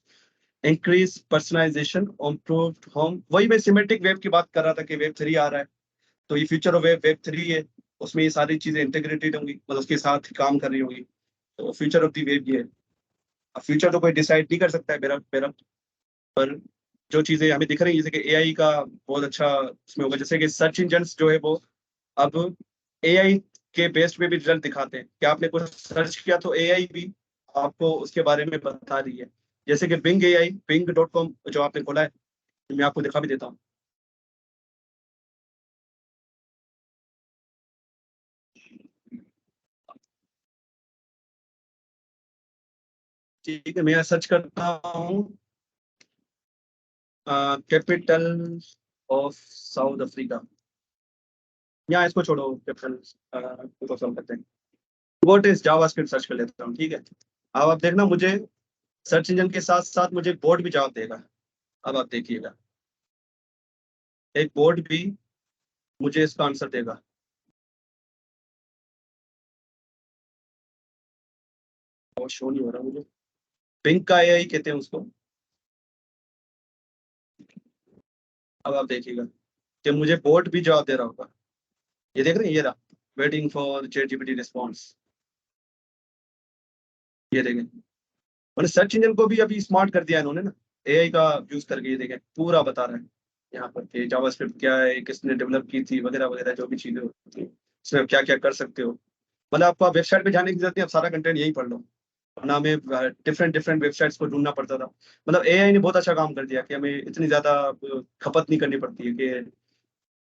increase personalisation, improved home. वही मैं सिमेट्रिक वेब की बात कर रहा था कि वेब 3 आ रहा है, तो ये फ्यूचर ऑफ वेब 3 है, उसमें ये सारी चीजें इंटीग्रेटेड होंगी, मतलब उसके साथ काम कर रही होंगी। तो फ्यूचर ऑफ द वेब ये है। अब फ्यूचर तो कोई डिसाइड नहीं कर सकता है मेरा मेरा, पर जो चीजें हमें दिख रही है, जैसे कि एआई का बहुत अच्छा इसमें होगा, जैसे कि सर्च इंजन जो है वो अब एआई के बेस्ड पे भी रिजल्ट दिखाते हैं कि आपने कुछ सर्च किया तो एआई भी आपको उसके बारे में बता रही है। जैसे कि बिंग एआई, bing.com जो आपने खोला है, मैं आपको दिखा भी देता हूँ। ठीक है, मैं सर्च करता हूँ कैपिटल ऑफ साउथ अफ्रीका, यहाँ इसको छोड़ो, कैपिटल को सॉल्व करते हैं। व्हाट इज जावास्क्रिप्ट सर्च कर लेता हूँ, ठीक है। अब आप देखना, मुझे सर्च इंजन के साथ साथ मुझे बोर्ड भी जवाब देगा। अब आप देखिएगा, एक बोर्ड भी मुझे इसका आंसर देगा। और शो नहीं हो रहा मुझे, पिंक का एआई कहते हैं उसको। अब आप देखिएगा कि मुझे बोर्ड भी जवाब दे रहा होगा। ये देख रहे हैं, ये रहा, waiting for chat GPT response. ये देखें, मैंने सर्च इंजन को भी अभी स्मार्ट कर दिया इन्होंने ना, एआई का यूज करके। ये देखें, पूरा बता रहा है यहाँ पर कि जावास्क्रिप्ट क्या है, किसने डेवलप की थी, वगैरह वगैरह, जो भी चीजें होती हैं इसमें आप क्या क्या कर सकते हो। मतलब आपको वेबसाइट पे जाने की जरूरत नहीं, आप सारा कंटेंट यहीं पढ़ लो, वरना हमें डिफरेंट डिफरेंट वेबसाइट्स को ढूंढना पड़ता था। मतलब एआई ने बहुत अच्छा काम कर दिया कि हमें इतनी ज्यादा खपत नहीं करनी पड़ती है कि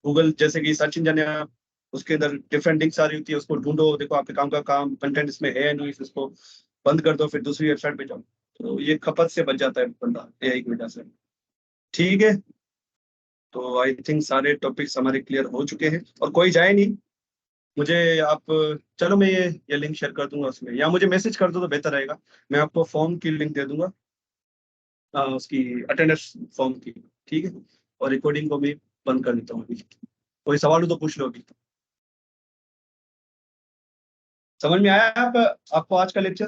गूगल जैसे कि सर्च इंजन है, उसके अंदर डिफरेंट लिंक्स आ रही होती है, उसको ढूंढो, देखो आपके काम का काम, कंटेंट इसमें है नहीं, इसको बंद कर दो, फिर दूसरी वेबसाइट पे जाओ। तो ये खपत से बच जाता है बंदा एआई की वजह से, ठीक है। तो आई थिंक सारे टॉपिक्स हमारे क्लियर हो चुके हैं, और कोई जाए नहीं, मुझे आप, चलो मैं ये लिंक शेयर कर दूंगा उसमें, या मुझे मैसेज कर दो तो बेहतर रहेगा। मैं आपको फॉर्म की लिंक दे दूंगा, उसकी अटेंडेंस फॉर्म की। ठीक है, और रिकॉर्डिंग को भी बंद कर देता हूँ अभी। कोई सवाल हो तो पूछ लो अभी। समझ में आया आपको आज का लेक्चर?